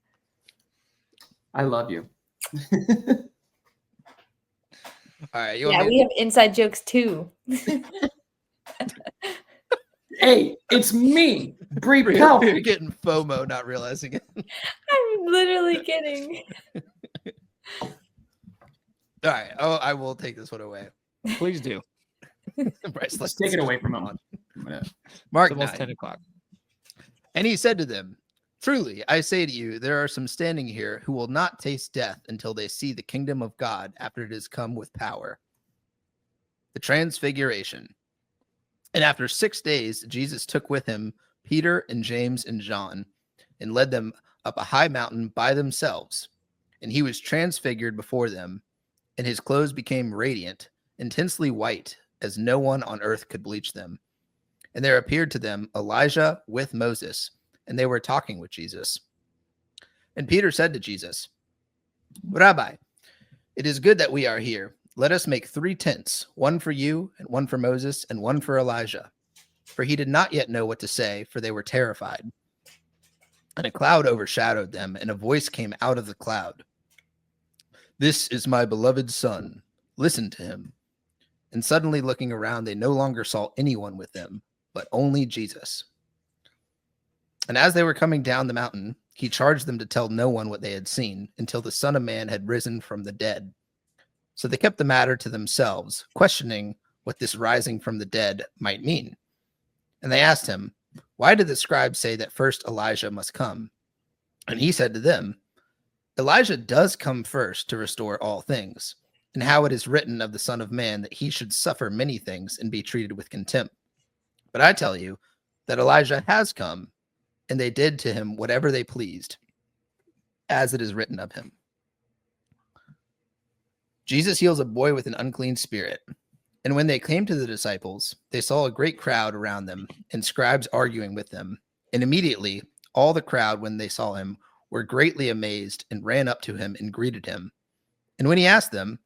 I love you. All right. You Yeah, want me we have inside jokes too. Hey, it's me, Brie You're Pelfrey. getting FOMO, not realizing it. I'm literally kidding. All right. Oh, I will take this one away. Please do. Bryce, Let's take it away from him. Mark It's almost 9. 10 o'clock. And he said to them, truly, I say to you, there are some standing here who will not taste death until they see the kingdom of God after it has come with power. The Transfiguration. And after 6 days, Jesus took with him Peter and James and John and led them up a high mountain by themselves. And he was transfigured before them, and his clothes became radiant, intensely white, as no one on earth could bleach them. And there appeared to them Elijah with Moses, and they were talking with Jesus. And Peter said to Jesus, Rabbi, it is good that we are here. Let us make 3 tents, one for you, and one for Moses, and one for Elijah. For he did not yet know what to say, for they were terrified. And a cloud overshadowed them, and a voice came out of the cloud. This is my beloved son. Listen to him. And suddenly looking around, they no longer saw anyone with them, but only Jesus. And as they were coming down the mountain, he charged them to tell no one what they had seen until the Son of Man had risen from the dead. So they kept the matter to themselves, questioning what this rising from the dead might mean. And they asked him, why did the scribes say that first Elijah must come? And he said to them, Elijah does come first to restore all things, and how it is written of the Son of Man that he should suffer many things and be treated with contempt. But I tell you that Elijah has come, and they did to him whatever they pleased, as it is written of him. Jesus heals a boy with an unclean spirit. And when they came to the disciples, they saw a great crowd around them, and scribes arguing with them. And immediately all the crowd, when they saw him, were greatly amazed and ran up to him and greeted him. And when he asked them,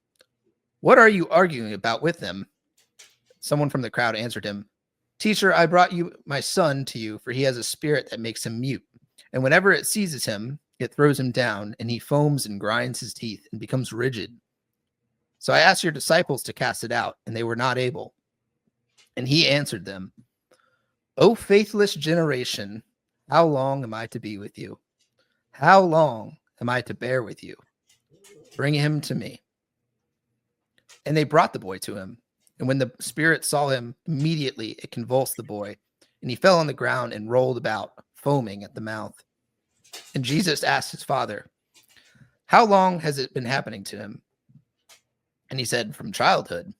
what are you arguing about with them? Someone from the crowd answered him, Teacher, I brought my son to you, for he has a spirit that makes him mute. And whenever it seizes him, it throws him down, and he foams and grinds his teeth and becomes rigid. So I asked your disciples to cast it out, and they were not able. And he answered them, O faithless generation, how long am I to be with you? How long am I to bear with you? Bring him to me. And they brought the boy to him. And when the spirit saw him, immediately it convulsed the boy, and he fell on the ground and rolled about, foaming at the mouth. And Jesus asked his father, how long has it been happening to him? And he said, from childhood.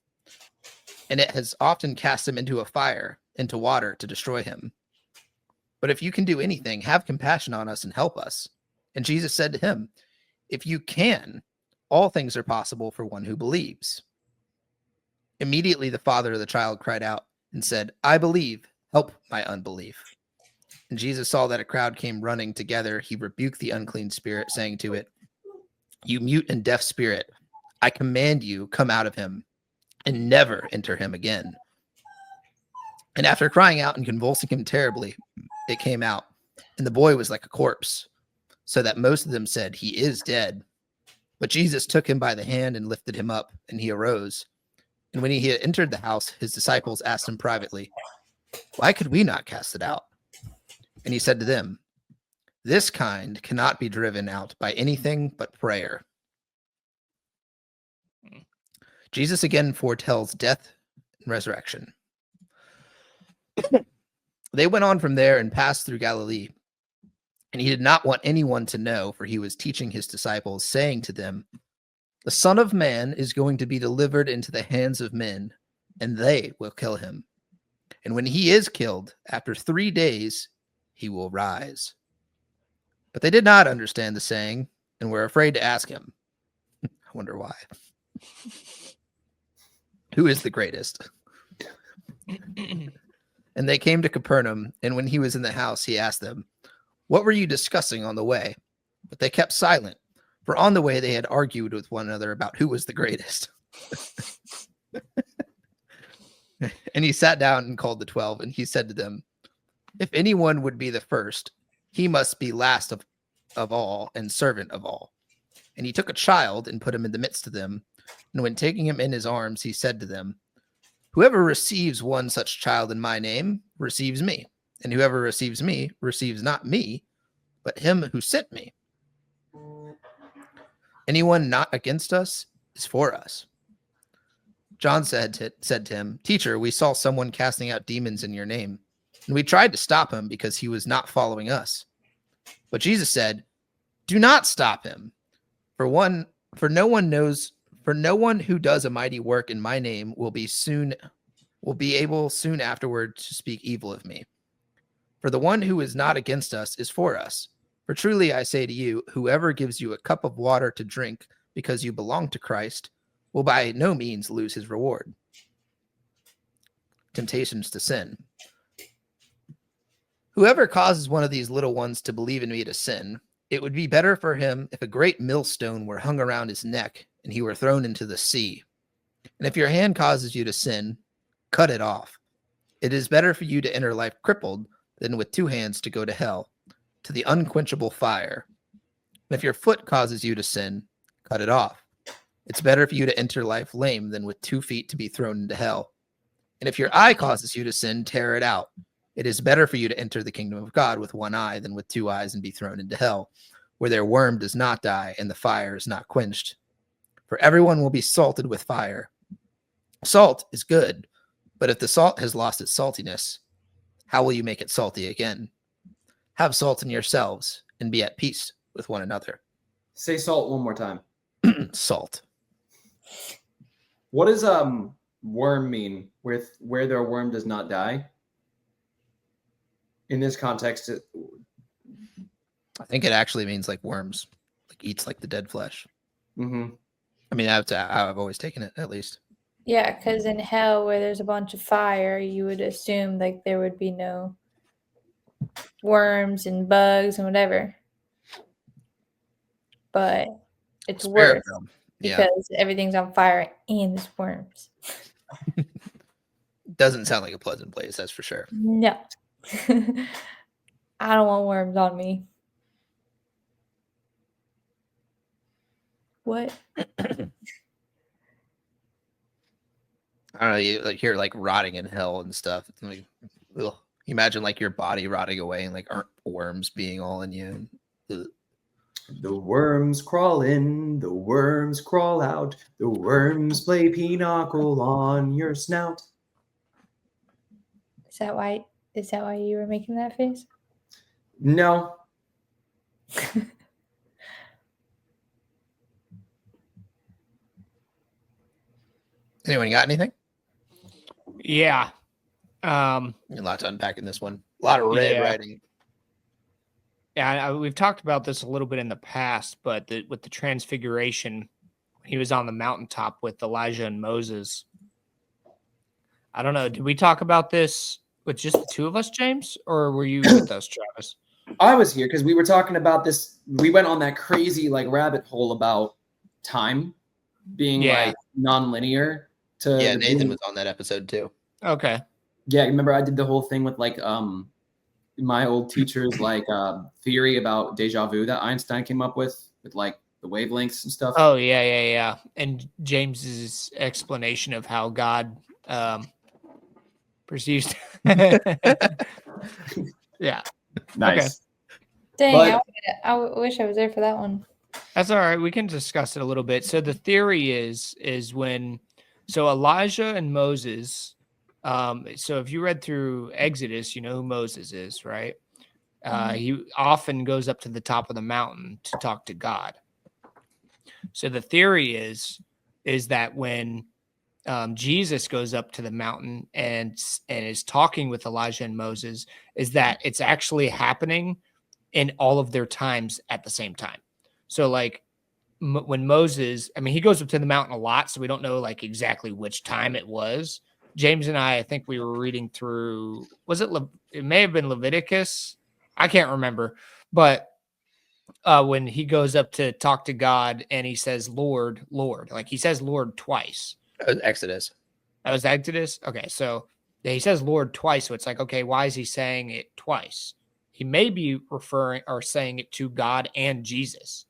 And it has often cast him into a fire, into water to destroy him. But if you can do anything, have compassion on us and help us. And Jesus said to him, if you can, all things are possible for one who believes. Immediately the father of the child cried out and said, I believe, help my unbelief. And Jesus saw that a crowd came running together. He rebuked the unclean spirit, saying to it, you mute and deaf spirit, I command you, come out of him and never enter him again. And after crying out and convulsing him terribly, it came out, and the boy was like a corpse, so that most of them said, he is dead. But Jesus took him by the hand and lifted him up, and he arose. And when he had entered the house, his disciples asked him privately, why could we not cast it out? And he said to them, this kind cannot be driven out by anything but prayer. Jesus again foretells death and resurrection. They went on from there and passed through Galilee. And he did not want anyone to know, for he was teaching his disciples, saying to them, the Son of Man is going to be delivered into the hands of men, and they will kill him. And when he is killed, after 3 days, he will rise. But they did not understand the saying, and were afraid to ask him. I wonder why. Who is the greatest? And they came to Capernaum, and when he was in the house, he asked them, what were you discussing on the way? But they kept silent, for on the way they had argued with one another about who was the greatest. And he sat down and called the 12, and he said to them, if anyone would be the first, he must be last of all and servant of all. And he took a child and put him in the midst of them, And when taking him in his arms, he said to them, "Whoever receives one such child in my name receives me, and whoever receives me receives not me, but him who sent me. Anyone not against us is for us." John said to him, "Teacher, we saw someone casting out demons in your name, and we tried to stop him because he was not following us." But Jesus said, "Do not stop him, for no one who does a mighty work in my name will be able soon afterward to speak evil of me. For the one who is not against us is for us. For truly I say to you, whoever gives you a cup of water to drink because you belong to Christ will by no means lose his reward." Temptations to sin. "Whoever causes one of these little ones to believe in me to sin, it would be better for him if a great millstone were hung around his neck and he were thrown into the sea. And if your hand causes you to sin, cut it off. It is better for you to enter life crippled than with 2 hands to go to hell, to the unquenchable fire. And if your foot causes you to sin, cut it off. It's better for you to enter life lame than with 2 feet to be thrown into hell. And if your eye causes you to sin, tear it out. It is better for you to enter the kingdom of God with 1 eye than with 2 eyes and be thrown into hell, where their worm does not die and the fire is not quenched. For everyone will be salted with fire. Salt is good, but if the salt has lost its saltiness, how will you make it salty again? Have salt in yourselves and be at peace with one another." Say salt one more time. Salt. What does worm mean? Where their worm does not die? In this context, I think it actually means like worms, like eats like the dead flesh. mm-hmm. I mean, that's how I've always taken it, at least. Yeah, because in hell, where there's a bunch of fire, you would assume like there would be no worms and bugs and whatever. But it's Spirit worse realm. Yeah, because everything's on fire and there's worms. doesn't sound like a pleasant place, that's for sure. No. I don't want worms on me. What? I don't know, you like hear like rotting in hell and stuff. It's like, ugh. You imagine like your body rotting away and like worms being all in you. Ugh. The worms crawl in, the worms crawl out, the worms play pinochle on your snout. Is that why you were making that face? No. Anyone got anything? Yeah. A lot to unpack in this one. A lot of red Yeah. writing. Yeah, we've talked about this a little bit in the past, but with the transfiguration, he was on the mountaintop with Elijah and Moses. I don't know. Did we talk about this with just the 2 of us, James, or were you with us, Travis? I was here because we were talking about this. We went on that crazy like rabbit hole about time being like non-linear. Yeah, Nathan was on that episode too. Okay. Yeah, remember I did the whole thing with like my old teacher's like theory about deja vu that Einstein came up with like the wavelengths and stuff. Oh yeah. And James's explanation of how God perceives. Yeah. Nice. Okay. Dang, But- I wish I was there for that one. That's all right. We can discuss it a little bit. So the theory is when Elijah and Moses. So if you read through Exodus, you know who Moses is, right? He often goes up to the top of the mountain to talk to God. So the theory is that when Jesus goes up to the mountain and is talking with Elijah and Moses, is that it's actually happening in all of their times at the same time. So like when Moses, I mean, he goes up to the mountain a lot, so we don't know like exactly which time it was. James and I think we were reading through, it may have been Leviticus. I can't remember, but when he goes up to talk to God and he says, Lord, Lord, like he says Lord twice. Exodus. That was Exodus. Okay. So yeah, he says Lord twice. So it's like, okay, why is he saying it twice? He may be referring or saying it to God and Jesus.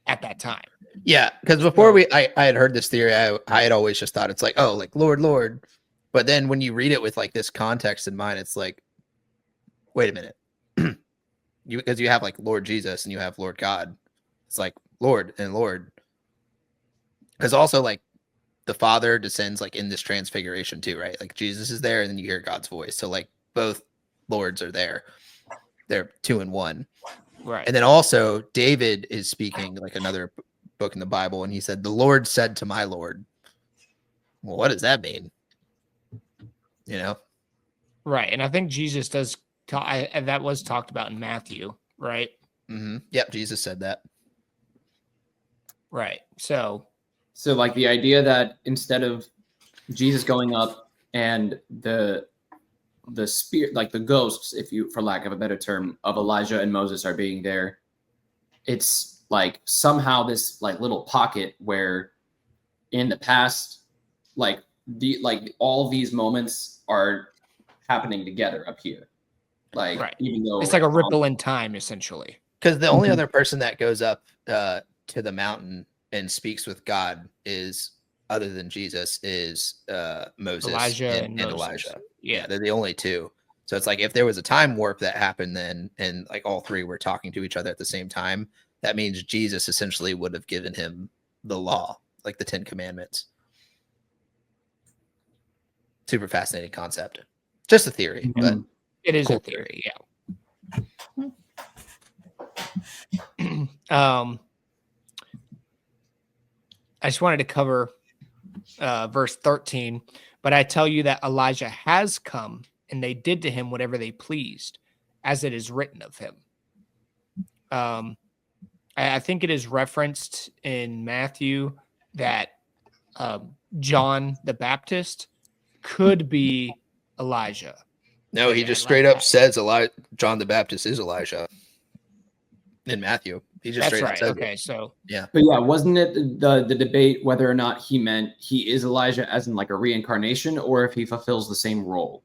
at that time. Yeah, because before I had heard this theory, I had always just thought it's like, oh, like Lord, Lord. But then when you read it with like this context in mind, it's like, wait a minute. Because you have like Lord Jesus and you have Lord God. It's like Lord and Lord. Because also like the Father descends like in this transfiguration too, right? Like Jesus is there and then you hear God's voice. So like both Lords are there. They're 2 in 1. Right. And then also David is speaking like another book in the Bible, and he said, "The Lord said to my Lord." Well, what does that mean? You know? Right. And I think Jesus does and that was talked about in Matthew, right? Mm-hmm. Yep, Jesus said that. Right. So like the idea that instead of Jesus going up and the spirit, like the ghosts, if you, for lack of a better term, of Elijah and Moses are being there, it's like somehow this like little pocket where in the past, like all these moments are happening together up here. Like, right. Even though it's like a ripple in time, essentially. Because the only other person that goes up to the mountain and speaks with God is, other than Jesus, is Moses Elijah and Moses. Elijah. Yeah. They're the only two. So it's like if there was a time warp that happened then, and like all three were talking to each other at the same time, that means Jesus essentially would have given him the law, like the 10 Commandments. Super fascinating concept. Just a theory, but it is cool a theory. Yeah. I just wanted to cover verse 13, but I tell you that Elijah has come, and they did to him whatever they pleased, as it is written of him. I think it is referenced in Matthew that John the Baptist could be Elijah. no, he just straight up says John the Baptist is Elijah in Matthew. He just That's straight up right. says Okay, it. so yeah, but yeah, wasn't it the debate whether or not he meant he is Elijah as in like a reincarnation, or if he fulfills the same role?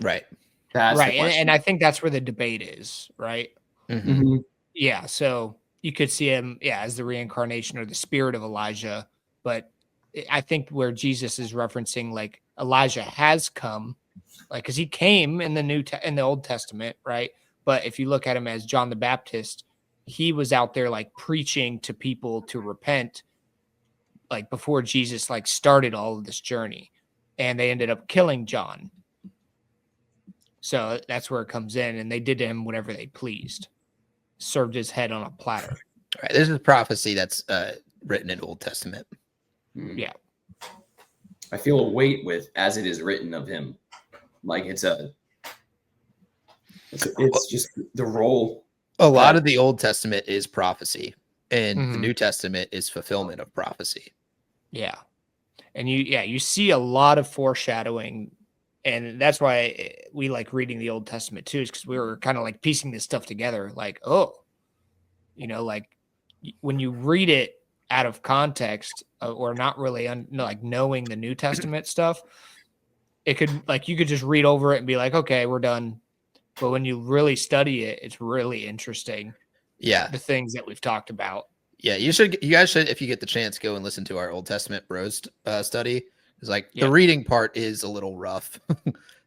right. That's right, and I think that's where the debate is, right? Mm-hmm. Mm-hmm. Yeah, so you could see him, as the reincarnation or the spirit of Elijah, but I think where Jesus is referencing like Elijah has come, like because he came in the Old Testament, right? But if you look at him as John the Baptist, he was out there like preaching to people to repent, like before Jesus like started all of this journey, and they ended up killing John. So that's where it comes in, and they did to him whatever they pleased, served his head on a platter. Right. This is prophecy that's written in Old Testament. Yeah. I feel a weight with "as it is written of him," like it's just the role. A lot of the Old Testament is prophecy, and the Mhm. New Testament is fulfillment of prophecy. Yeah. And you see a lot of foreshadowing, and that's why we like reading the Old Testament too, is because we were kind of like piecing this stuff together. Like, oh, like when you read it out of context or not really like knowing the New Testament stuff, it could like you could just read over it and be like, okay, we're done. But when you really study it, it's really interesting. Yeah. The things that we've talked about. Yeah, you guys should, if you get the chance, go and listen to our Old Testament bros study. It's like the reading part is a little rough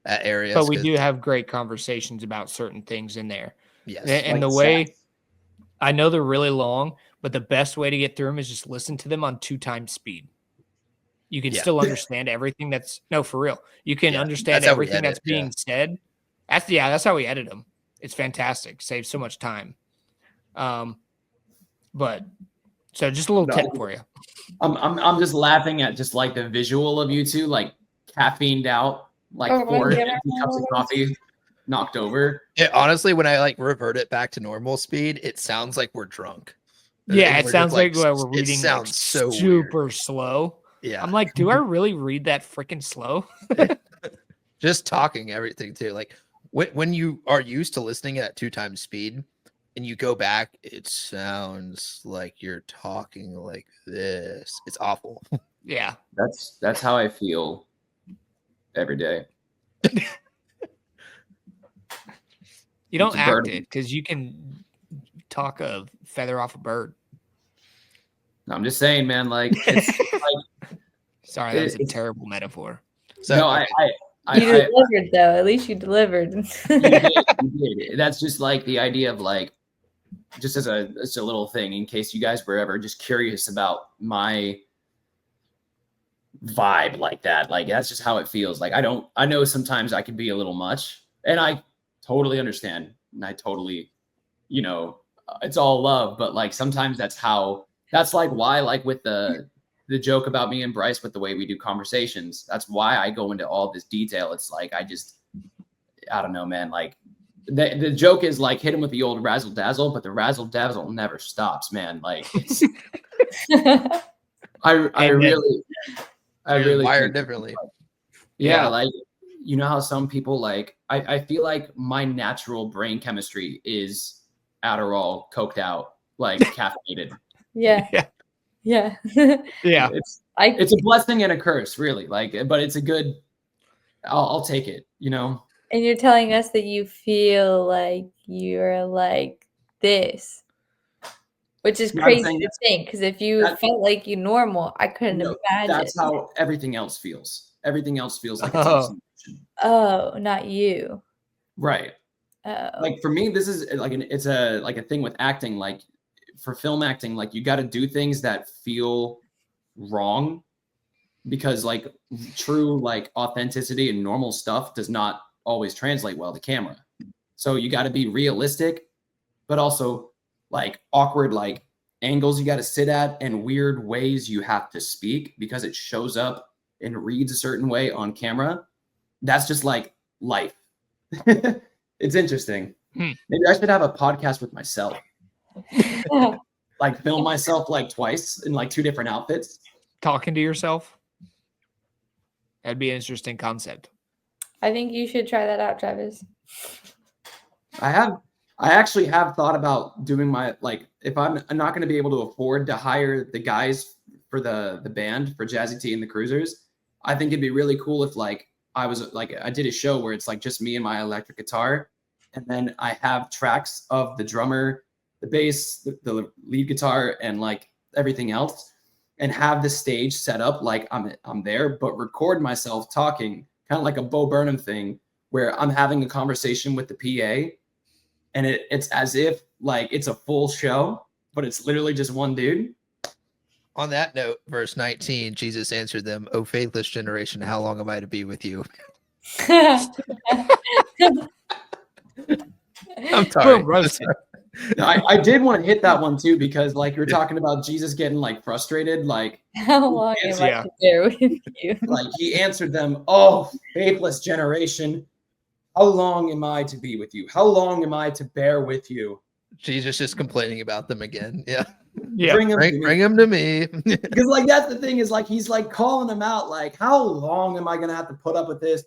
at areas, but we do have great conversations about certain things in there. Yes, and the way I know they're really long, but the best way to get through them is just listen to them on 2 times speed. You can still understand everything that's for real. You can understand everything that's being said. That's how we edit them. It's fantastic. Saves so much time. But so just a little tip for you. I'm just laughing at just like the visual of you two, like caffeined out, like 4 empty cups of coffee knocked over. Yeah, honestly, when I like revert it back to normal speed, it sounds like we're drunk. Yeah, it sounds like we're reading. It sounds so super weird. slow. Yeah, I'm like, do I really read that freaking slow? Just talking everything too. Like when you are used to listening at 2 times speed, and you go back, it sounds like you're talking like this. It's awful. Yeah. That's how I feel every day. You don't act it because you can talk a feather off a bird. I'm just saying, man. Like, it's like Sorry, that was a it's- terrible metaphor. So no, okay. You delivered though. At least you delivered. You did. That's just like the idea of like, just as a little thing in case you guys were ever just curious about my vibe like that. Like that's just how it feels. Like I know sometimes I can be a little much, and I totally understand, and I totally, it's all love, but like sometimes that's like why, like with the joke about me and Bryce with the way we do conversations, that's why I go into all this detail. It's like I don't know, man. Like the joke is like hit him with the old razzle dazzle, but the razzle dazzle never stops, man. Like it's I really wired think, differently. yeah, like you know how some people like I feel like my natural brain chemistry is Adderall coked out, like caffeinated. Yeah. Yeah. It's a blessing and a curse, really. Like, but it's a good. I'll take it. And you're telling us that you feel like you're like this, which is No, I'm crazy saying to think. Because if you felt like you normal, I couldn't imagine. That's how everything else feels. Everything else feels like it's Oh. hallucination. Oh, not you. Right. Oh. Like for me, this is like it's a thing with acting. Like for film acting, like you got to do things that feel wrong, because like true like authenticity and normal stuff does not always translate well to camera. So you got to be realistic, but also like awkward like angles you got to sit at and weird ways you have to speak because it shows up and reads a certain way on camera. That's just like life. It's interesting. Maybe I should have a podcast with myself. Like film myself like twice in like 2 different outfits. Talking to yourself. That'd be an interesting concept. I think you should try that out, Travis. I actually have thought about doing my, like, if I'm not going to be able to afford to hire the guys for the band for Jazzy T and the Cruisers, I think it'd be really cool if like I did a show where it's like just me and my electric guitar, and then I have tracks of the drummer, the bass, the lead guitar, and like everything else, and have the stage set up like I'm there, but record myself talking, kind of like a Bo Burnham thing, where I'm having a conversation with the PA, and it's as if like it's a full show, but it's literally just one dude. On that note, verse 19, Jesus answered them, "O faithless generation, how long am I to be with you?" I'm sorry. Boom, roasted. I did want to hit that one too, because like you're talking about Jesus getting like frustrated, like How long am I Yeah. to bear with you? like he answered them, "Oh, faithless generation, how long am I to be with you? How long am I to bear with you? Jesus just complaining about them again. Yeah. Yeah. Bring him to me." Bring him to me. Because like that's the thing, is like he's like calling them out, like, how long am I gonna have to put up with this?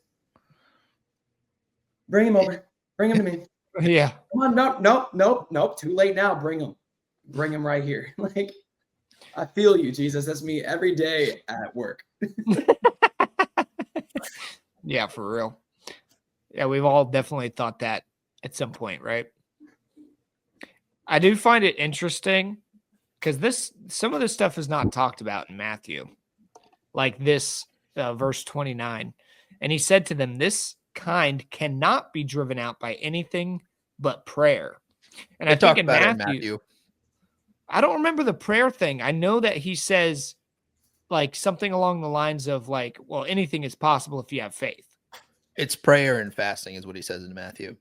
Bring him over. Bring him to me. Yeah. Come on, nope. Too late now. Bring him right here. Like, I feel you, Jesus. That's me every day at work. Yeah, for real. Yeah, we've all definitely thought that at some point, right? I do find it interesting because some of this stuff is not talked about in Matthew, like this verse 29. And he said to them, "This kind cannot be driven out by anything but prayer." And I think in Matthew, I don't remember the prayer thing. I know that he says like something along the lines of like, well, anything is possible if you have faith. It's prayer and fasting is what he says in Matthew.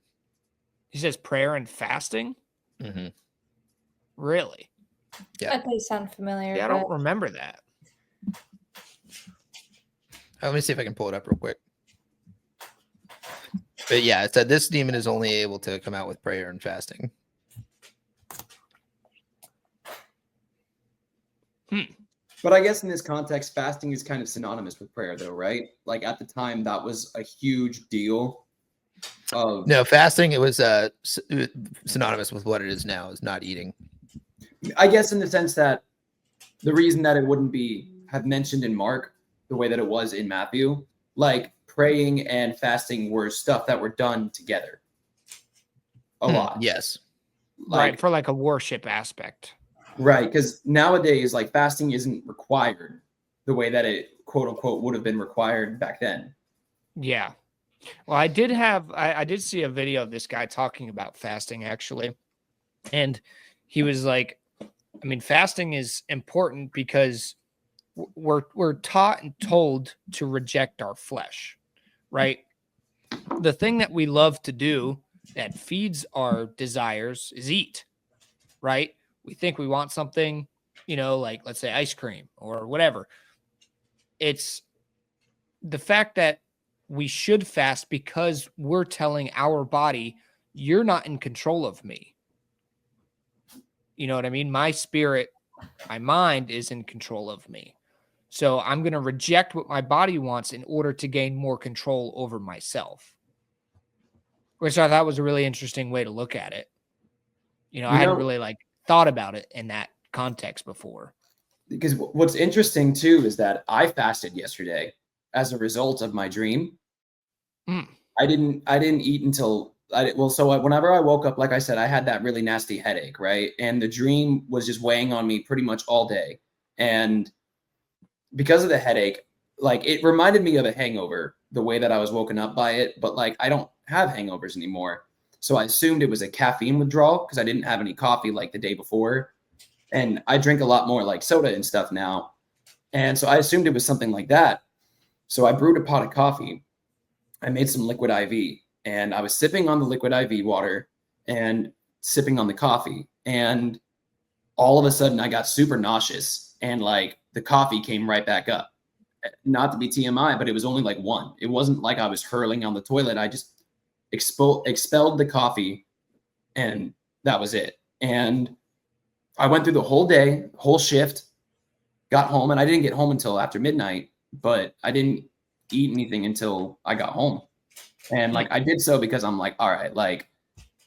He says prayer and fasting. Mm-hmm. Really? Yeah. That does sound familiar. Yeah, I but- don't remember that. Let me see if I can pull it up real quick. But yeah, it said this demon is only able to come out with prayer and fasting. But I guess in this context, fasting is kind of synonymous with prayer, though, right? Like at the time, that was a huge deal. No, fasting, it was synonymous with what it is now, is not eating. I guess in the sense that the reason that it wouldn't be have mentioned in Mark the way that it was in Matthew, like praying and fasting were stuff that were done together a lot. Yes. Like, Right, for like a worship aspect. Right, because nowadays, like fasting isn't required the way that it quote unquote would have been required back then. Yeah. Well, I did see a video of this guy talking about fasting actually. And he was like, I mean, fasting is important because we're taught and told to reject our flesh, right? The thing that we love to do that feeds our desires is eat, right? We think we want something, like let's say ice cream or whatever. It's the fact that we should fast because we're telling our body, you're not in control of me. You know what I mean? My spirit, my mind is in control of me. So I'm going to reject what my body wants in order to gain more control over myself, which I thought was a really interesting way to look at it. I hadn't really thought about it in that context before. Because what's interesting too is that I fasted yesterday as a result of my dream. I didn't eat until whenever I woke up, like I said, I had that really nasty headache, right? And the dream was just weighing on me pretty much all day. And because of the headache, like it reminded me of a hangover, the way that I was woken up by it, but like I don't have hangovers anymore. So I assumed it was a caffeine withdrawal because I didn't have any coffee like the day before. And I drink a lot more like soda and stuff now. And so I assumed it was something like that. So I brewed a pot of coffee. I made some liquid IV and I was sipping on the liquid IV water and sipping on the coffee. And all of a sudden I got super nauseous and like the coffee came right back up. Not to be TMI, but it was only like one. It wasn't like I was hurling on the toilet. I just expelled the coffee and that was it. And I went through the whole day, whole shift, got home, and I didn't get home until after midnight, but I didn't eat anything until I got home. And like I did so because I'm like, all right, like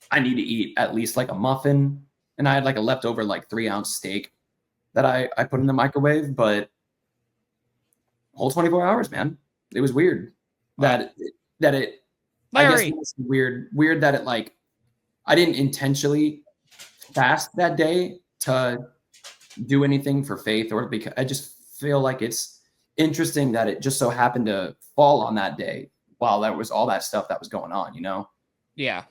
I need to eat at least like a muffin. And I had like a leftover like 3-ounce steak that I put in the microwave, but whole 24 hours, man. It was weird that it I guess it was weird that it like I didn't intentionally fast that day to do anything for faith or because I just feel like it's interesting that it just so happened to fall on that day while there was all that stuff that was going on, Yeah.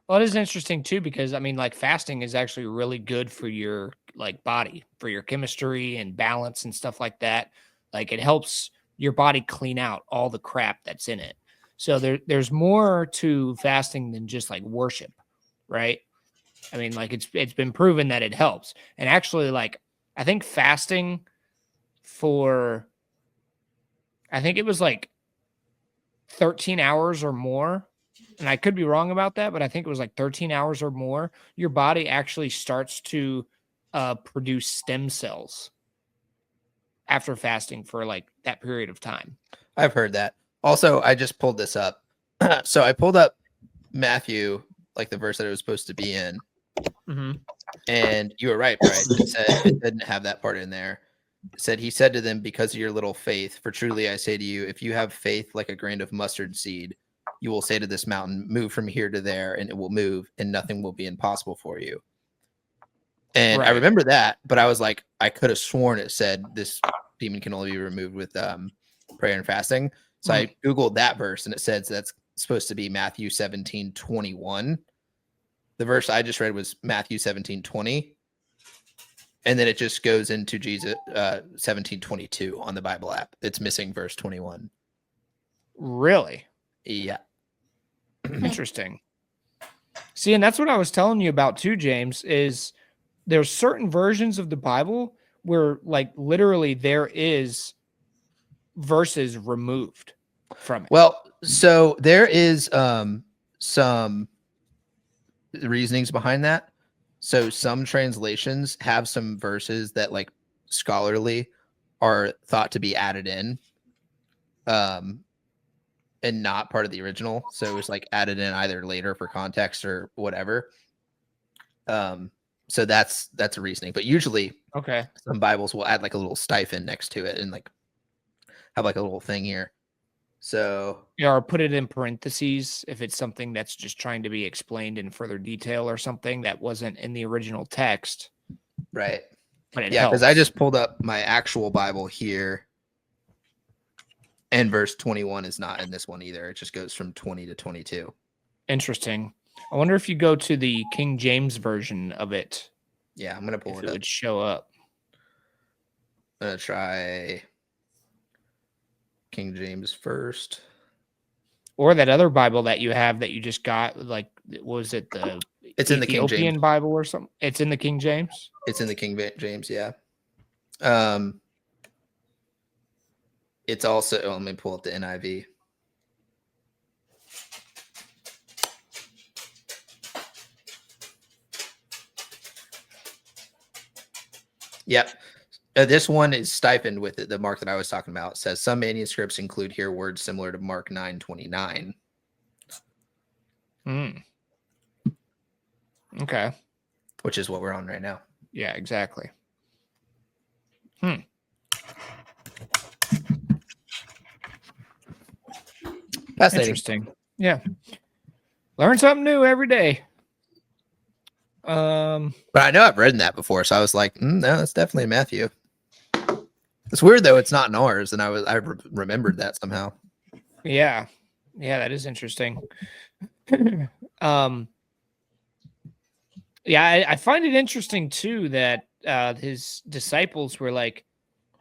Well, it is interesting too, because I mean, like fasting is actually really good for your like body, for your chemistry and balance and stuff like that. Like it helps your body clean out all the crap that's in it. So there's more to fasting than just like worship, right? I mean, like it's been proven that it helps. And actually, like I think fasting I think it was like 13 hours or more. And I could be wrong about that, but I think it was like 13 hours or more. Your body actually starts to produce stem cells after fasting for like that period of time. I've heard that. Also, I just pulled this up. So I pulled up Matthew, like the verse that it was supposed to be in. Mm-hmm. And you were right, Bryce. It said it didn't have that part in there. It said, he said to them, because of your little faith, for truly I say to you, if you have faith like a grain of mustard seed, you will say to this mountain, move from here to there, and it will move, and nothing will be impossible for you. And I remember that, but I was like, I could have sworn it said this demon can only be removed with prayer and fasting. So I Googled that verse, and it says that's supposed to be Matthew 17:21. The verse I just read was Matthew 17:20. And then it just goes into Jesus 17:22 on the Bible app. It's missing verse 21. Really? Yeah. Interesting. See, and that's what I was telling you about too, James, is there's certain versions of the Bible where like literally there is verses removed from it. Well, so there is some reasonings behind that. So some translations have some verses that like scholarly are thought to be added in and not part of the original. So it was like added in either later for context or whatever. So that's a reasoning, but usually some Bibles will add like a little stipend next to it and like have like a little thing here. So or put it in parentheses if it's something that's just trying to be explained in further detail or something that wasn't in the original text. Right. but it Yeah, because helps. I just pulled up my actual Bible here, and verse 21 is not in this one either. It just goes from 20 to 22. Interesting. I wonder if you go to the King James version of it, Yeah, I'm gonna pull if it it up. would show up. I'm gonna try King James first. Or that other Bible that you have that you just got, like, was it the It's in the King Ethiopian James. Bible or something? It's in the King James? It's in the King James, yeah. It's also, let me pull up the NIV. Yep. This one is stipend with it. The Mark that I was talking about says some manuscripts include here words similar to Mark 9:29. Okay. Which is what we're on right now. Yeah, exactly. Fascinating. Interesting. Yeah. Learn something new every day. But I know I've read that before, so I was like, no, that's definitely Matthew. It's weird though; it's not in ours, and I remembered that somehow. Yeah, that is interesting. Yeah, I find it interesting too that his disciples were like,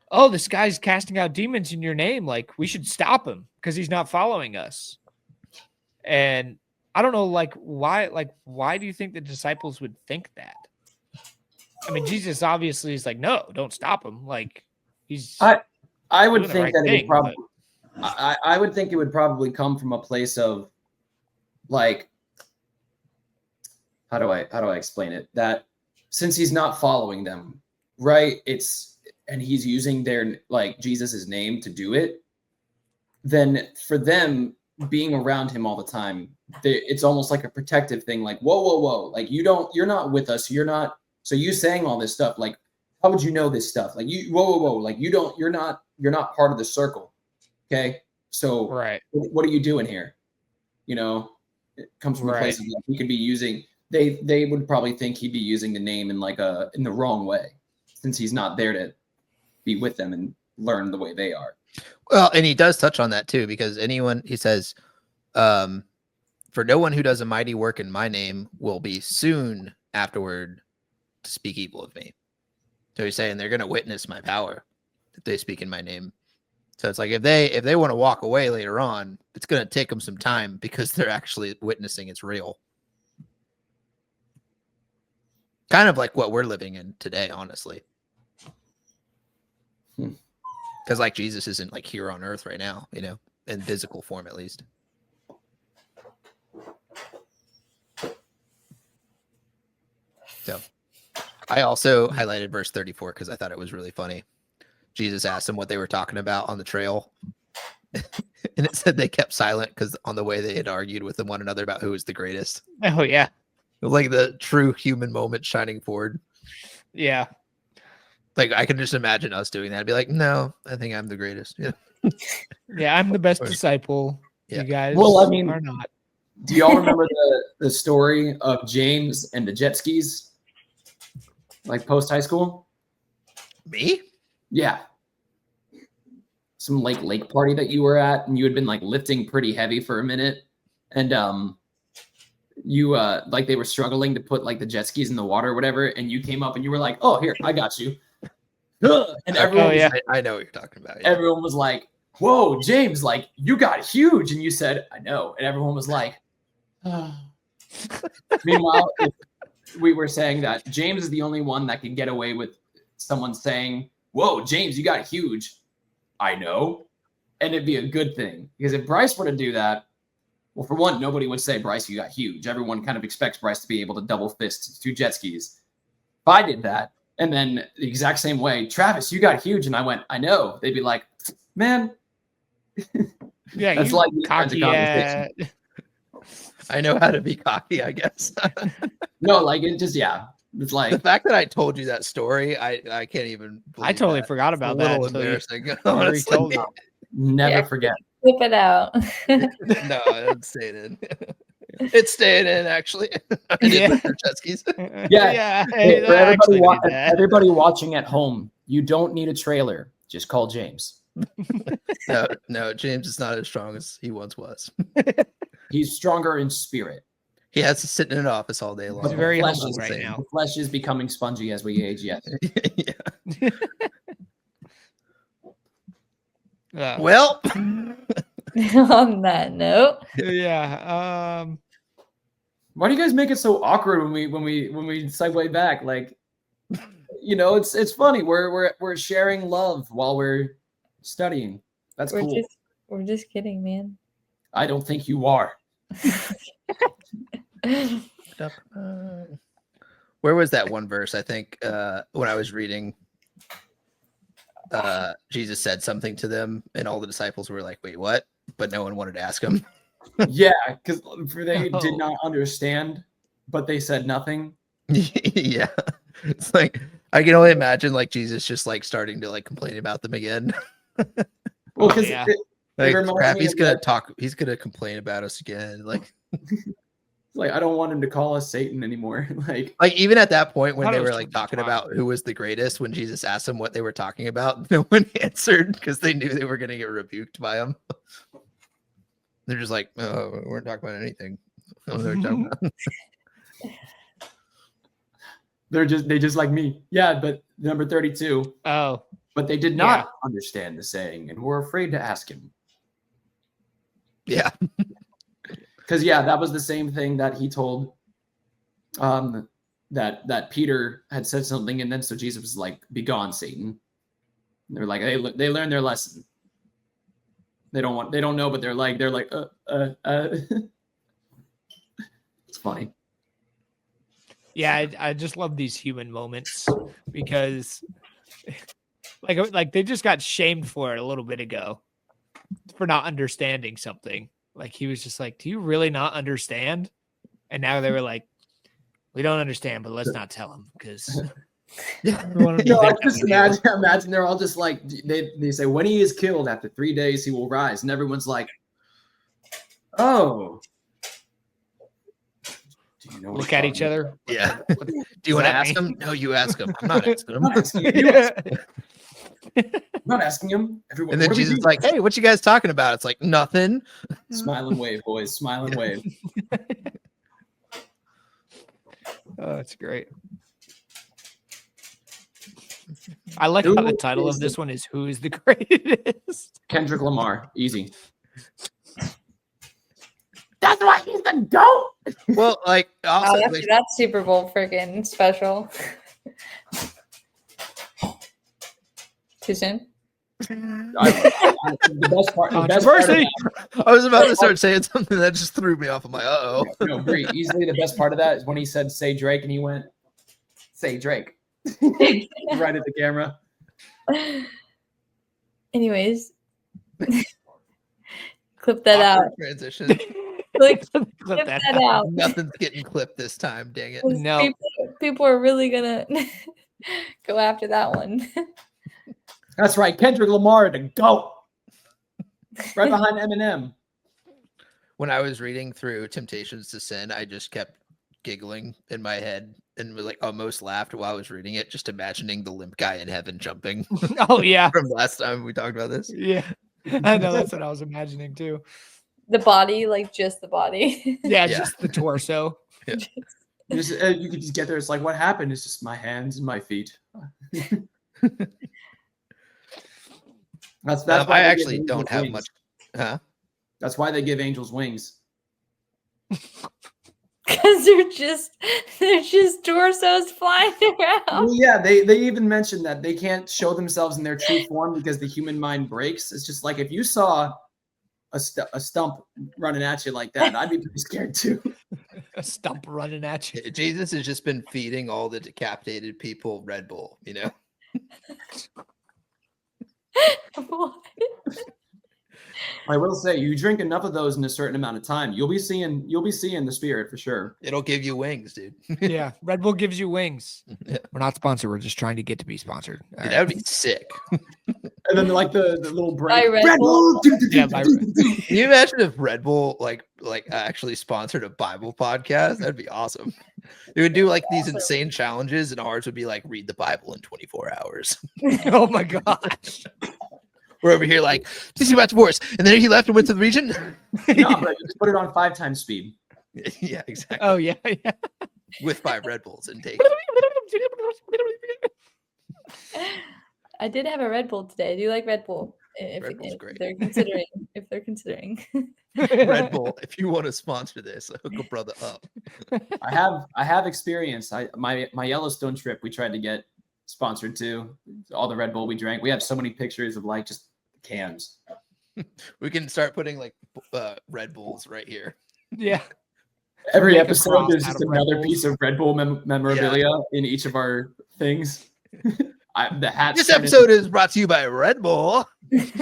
"Oh, this guy's casting out demons in your name. Like, we should stop him because he's not following us." And I don't know, like, why do you think the disciples would think that? I mean, Jesus obviously is like, no, don't stop him. Like, he's. I would doing the think right that it thing, would probably. I would think it would probably come from a place of, like, how do I explain it? That since he's not following them, right? And he's using their, like, Jesus's name to do it. Then for them being around him all the time, it's almost like a protective thing. Like, whoa, like you're not with us. You're not. So you saying all this stuff, like, how would you know this stuff? Like, whoa, like you're not part of the circle. Okay, so right. What are you doing here? You know, it comes from a place of, like, he could be using. They would probably think he'd be using the name in the wrong way, since he's not there to be with them and learn the way they are. Well, and he does touch on that too, because he says, for no one who does a mighty work in my name will be soon afterward to speak evil of me. So he's saying they're going to witness my power if they speak in my name. So it's like, if they want to walk away later on, it's going to take them some time because they're actually witnessing it's real. Kind of like what we're living in today, honestly. Because like Jesus isn't like here on earth right now, you know, in physical form at least. So I also highlighted verse 34 because I thought it was really funny. Jesus asked them what they were talking about on the trail. And it said they kept silent because on the way they had argued with one another about who was the greatest. Oh, yeah. It was like the true human moment shining forward. Yeah. Like, I can just imagine us doing that. I'd be like, no, I think I'm the greatest. Yeah. Yeah, I'm the best disciple. Yeah. You guys are not. Do y'all remember the story of James and the jet skis? Like post high school? Me? Yeah. Some lake party that you were at, and you had been like lifting pretty heavy for a minute. And you like they were struggling to put like the jet skis in the water or whatever, and you came up and you were like, "Oh, here, I got you." And everyone, I know what you're talking about. Yeah. Everyone was like, "Whoa, James, like you got huge," and you said, "I know," and everyone was like, oh. Meanwhile, we were saying that James is the only one that can get away with someone saying, "Whoa, James, you got huge." I know, and it'd be a good thing, because if Bryce were to do that, well, for one, nobody would say, "Bryce, you got huge." Everyone kind of expects Bryce to be able to double fist 2 jet skis. If I did that, and then the exact same way, "Travis, you got huge," and I went, "I know," they'd be like, "Man." Yeah, that's like cocky. I know how to be cocky, I guess. No, like it just, yeah. It's like the fact that I told you that story, I can't even believe I totally that. forgot about that. Embarrassing. Told never forget. Flip it out. No, I didn't say it. It's staying in, actually. I did Yeah. look for Chesky's. Yeah. Hey, for actually everybody, did that. everybody watching at home, you don't need a trailer. Just call James. No, James is not as strong as he once was. He's stronger in spirit. He has to sit in an office all day But long. He's very flesh humble is right insane. now. The flesh is becoming spongy as we age. Yes. Yeah. Well, On that note, Yeah. Why do you guys make it so awkward when we segue back? Like, it's funny. We're sharing love while we're studying. That's cool. we're just kidding, man. I don't think you are. where was that one verse? I think when I was reading, Jesus said something to them, and all the disciples were like, "Wait, what?" But no one wanted to ask him. Yeah, because they No. did not understand, but they said nothing. Yeah, it's like I can only imagine like Jesus just like starting to like complain about them again. Well, Oh, because yeah. Like, reminds crap, me he's of gonna that- talk. He's gonna complain about us again. Like I don't want him to call us Satan anymore. Like even at that point when Thought they it was were like something talking wild. about who was the greatest, when Jesus asked them what they were talking about, no one answered because they knew they were going to get rebuked by him. They're just like, "Oh, we weren't talking about anything." I don't know what you're talking about. they just like me. Yeah, but number 32. Oh. But they did not understand the saying and were afraid to ask him. Yeah, Because that was the same thing that he told that Peter had said something, and then so Jesus was like, "Be gone, Satan." And they're like, they learned their lesson. They don't know, but they're like It's funny. Yeah, I just love these human moments because like they just got shamed for it a little bit ago for not understanding something. Like he was just like, "Do you really not understand?" And now they were like, "We don't understand, but let's not tell him because we want him to No, I think that just we do." imagine they're all just like they say, when he is killed after 3 days he will rise, and everyone's like, "Oh, do you know what Look he's at each talking other. yeah. What Do you does want to that ask mean? him? No, you ask him. I'm not asking him. about?" I'm not asking him. You ask him. I'm not asking him. Everyone, And then what do we Jesus do? is like, "Hey, what you guys talking about?" It's like nothing. Smile and wave, boys. Smile and wave. Oh, that's great. I like how Who the title is of the- this one is "Who is the greatest?" Kendrick Lamar, easy. That's why he's the GOAT. Well, like also, Wow, like, that's Super Bowl freaking special. Too soon? The best part. The best part of Controversy. I was about to start saying something that just threw me off. I'm like, "Uh-oh." no, Bree, easily the best part of that is when he said "say Drake" and he went "say Drake" right at the camera. Anyways, clip that out. Awkward transition. Clip Clip that that out. out. Nothing's getting clipped this time. Dang it. 'Cause No. people are really gonna go after that one. That's right, Kendrick Lamar, the GOAT, right behind Eminem. When I was reading through Temptations to Sin, I just kept giggling in my head and was like almost laughed while I was reading it, just imagining the limp guy in heaven jumping Oh yeah, from last time we talked about this. yeah. I know that's what I was imagining too. The body, like just the body. Yeah, Yeah. just the torso. Just, you could just get there. It's like, what happened? It's just my hands and my feet. That's why I they give actually don't angels have wings. much. Huh? That's why they give angels wings. Because they're just torsos flying around. Well, yeah, they even mentioned that they can't show themselves in their true form because the human mind breaks. It's just like if you saw a stump running at you like that, I'd be pretty scared too. A stump running at you. Jesus has just been feeding all the decapitated people Red Bull, you know? What? I will say, you drink enough of those in a certain amount of time, you'll be seeing the spirit for sure. It'll give you wings, dude. Yeah, Red Bull gives you wings. Yeah. We're not sponsored. We're just trying to get to be sponsored. All Dude, right. that would be sick. And then like the little break. By Red Bull. Yeah, by Can you imagine if Red Bull like actually sponsored a Bible podcast? That'd be awesome. They would do like these insane challenges, and ours would be like read the Bible in 24 hours. Oh my gosh. We're over here like this is about divorce, and then he left and went to the region. No, but just put it on 5 times speed. Yeah, exactly. Oh yeah, yeah. With 5 Red Bulls and take. I did have a Red Bull today. I do like Red Bull. Red Bull's great. If they're considering. Red Bull, if you want to sponsor this, hook a brother up. I have experience. My Yellowstone trip we tried to get sponsored too. All the Red Bull we drank. We have so many pictures of like just cans. We can start putting like Red Bulls right here. Yeah. Every Make a episode cross there's out just of Red another Bulls. piece of Red Bull memorabilia in each of our things. The hat. This episode is brought to you by Red Bull. It's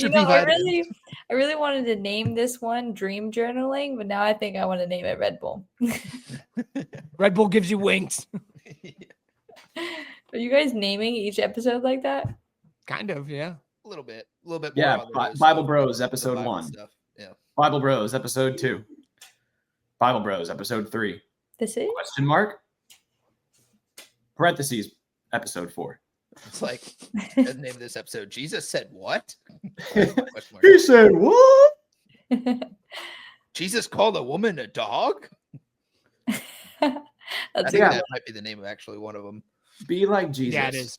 your B I vitamin. really wanted to name this one Dream Journaling, but now I think I want to name it Red Bull. Red Bull gives you wings. Are you guys naming each episode like that? Kind of, yeah. A little bit more. Yeah, on the nose Bible stuff, Bros the episode Bible 1. stuff. Yeah. Bible Bros episode 2. Bible Bros episode 3. This is Question mark. Parentheses episode 4. It's like the name of this episode. Jesus said what? Question mark. He said what? Jesus called a woman a dog? I That's think a that might be the name of actually one of them. Be like Jesus. Yeah, it is.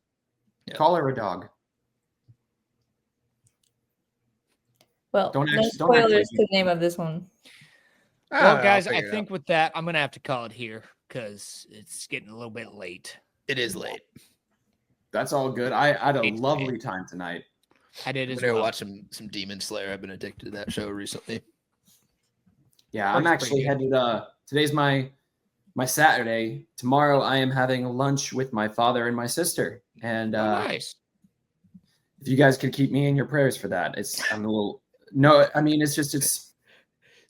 Yeah. Call her a dog. well. Don't No act- don't act spoilers like to you- the name of this one. Well, guys, I think with that, I'm gonna have to call it here because it's getting a little bit late. it is late. That's all good. I had a 8 to lovely time tonight. I did I'm as gonna well. watch some Demon Slayer. I've been addicted to that show recently. Yeah, I'm Works actually pretty headed. Today's my Saturday. Tomorrow I am having lunch with my father and my sister. And Oh, nice. if you guys could keep me in your prayers for that, I'm a little. No, I mean it's.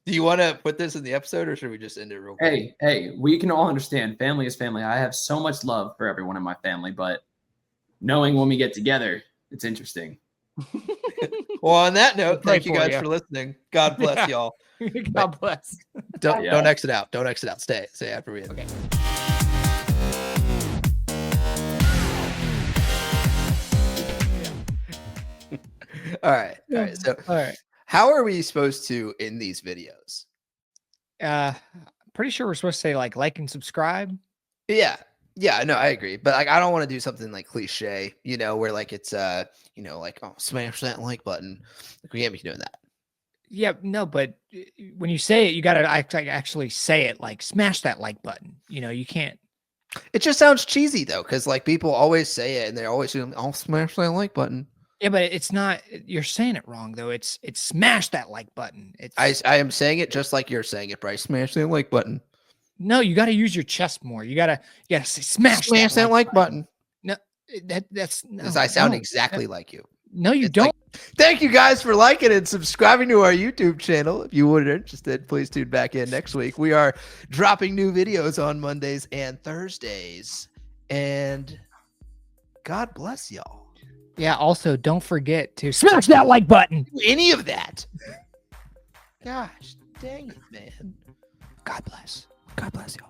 Do you want to put this in the episode, or should we just end it real quick? Hey, we can all understand. Family is family. I have so much love for everyone in my family, but knowing when we get together, it's interesting. Well, on that note, Pray thank you for guys you. for listening. God bless Yeah. y'all. God bless. Don't Yeah. exit out. Don't exit out. Stay after we end. Okay. All right. So, All right. how are we supposed to end these videos? Pretty sure we're supposed to say like and subscribe. Yeah. No, I agree. But like, I don't want to do something like cliche, where like it's like, oh, smash that like button. Like, we can't be doing that. Yeah, no, but when you say it, you got to actually say it like smash that like button. You can't. It just sounds cheesy though, because like people always say it and they're always doing, oh, smash that like button. Yeah, but it's not. You're saying it wrong though. It's smash that like button. It's I am saying it just like you're saying it, Bryce. Smash that like button. no. You got to use your chest more. You gotta say smash Smash that like button. No, that's no. Because I sound no. exactly like you. No, you It's don't. like, thank you guys for liking and subscribing to our YouTube channel. If you were interested, please tune back in next week. We are dropping new videos on Mondays and Thursdays. And God bless y'all. Yeah. Also, don't forget to smash that like button. Do any of that. Gosh, dang it, man. God bless. God bless y'all.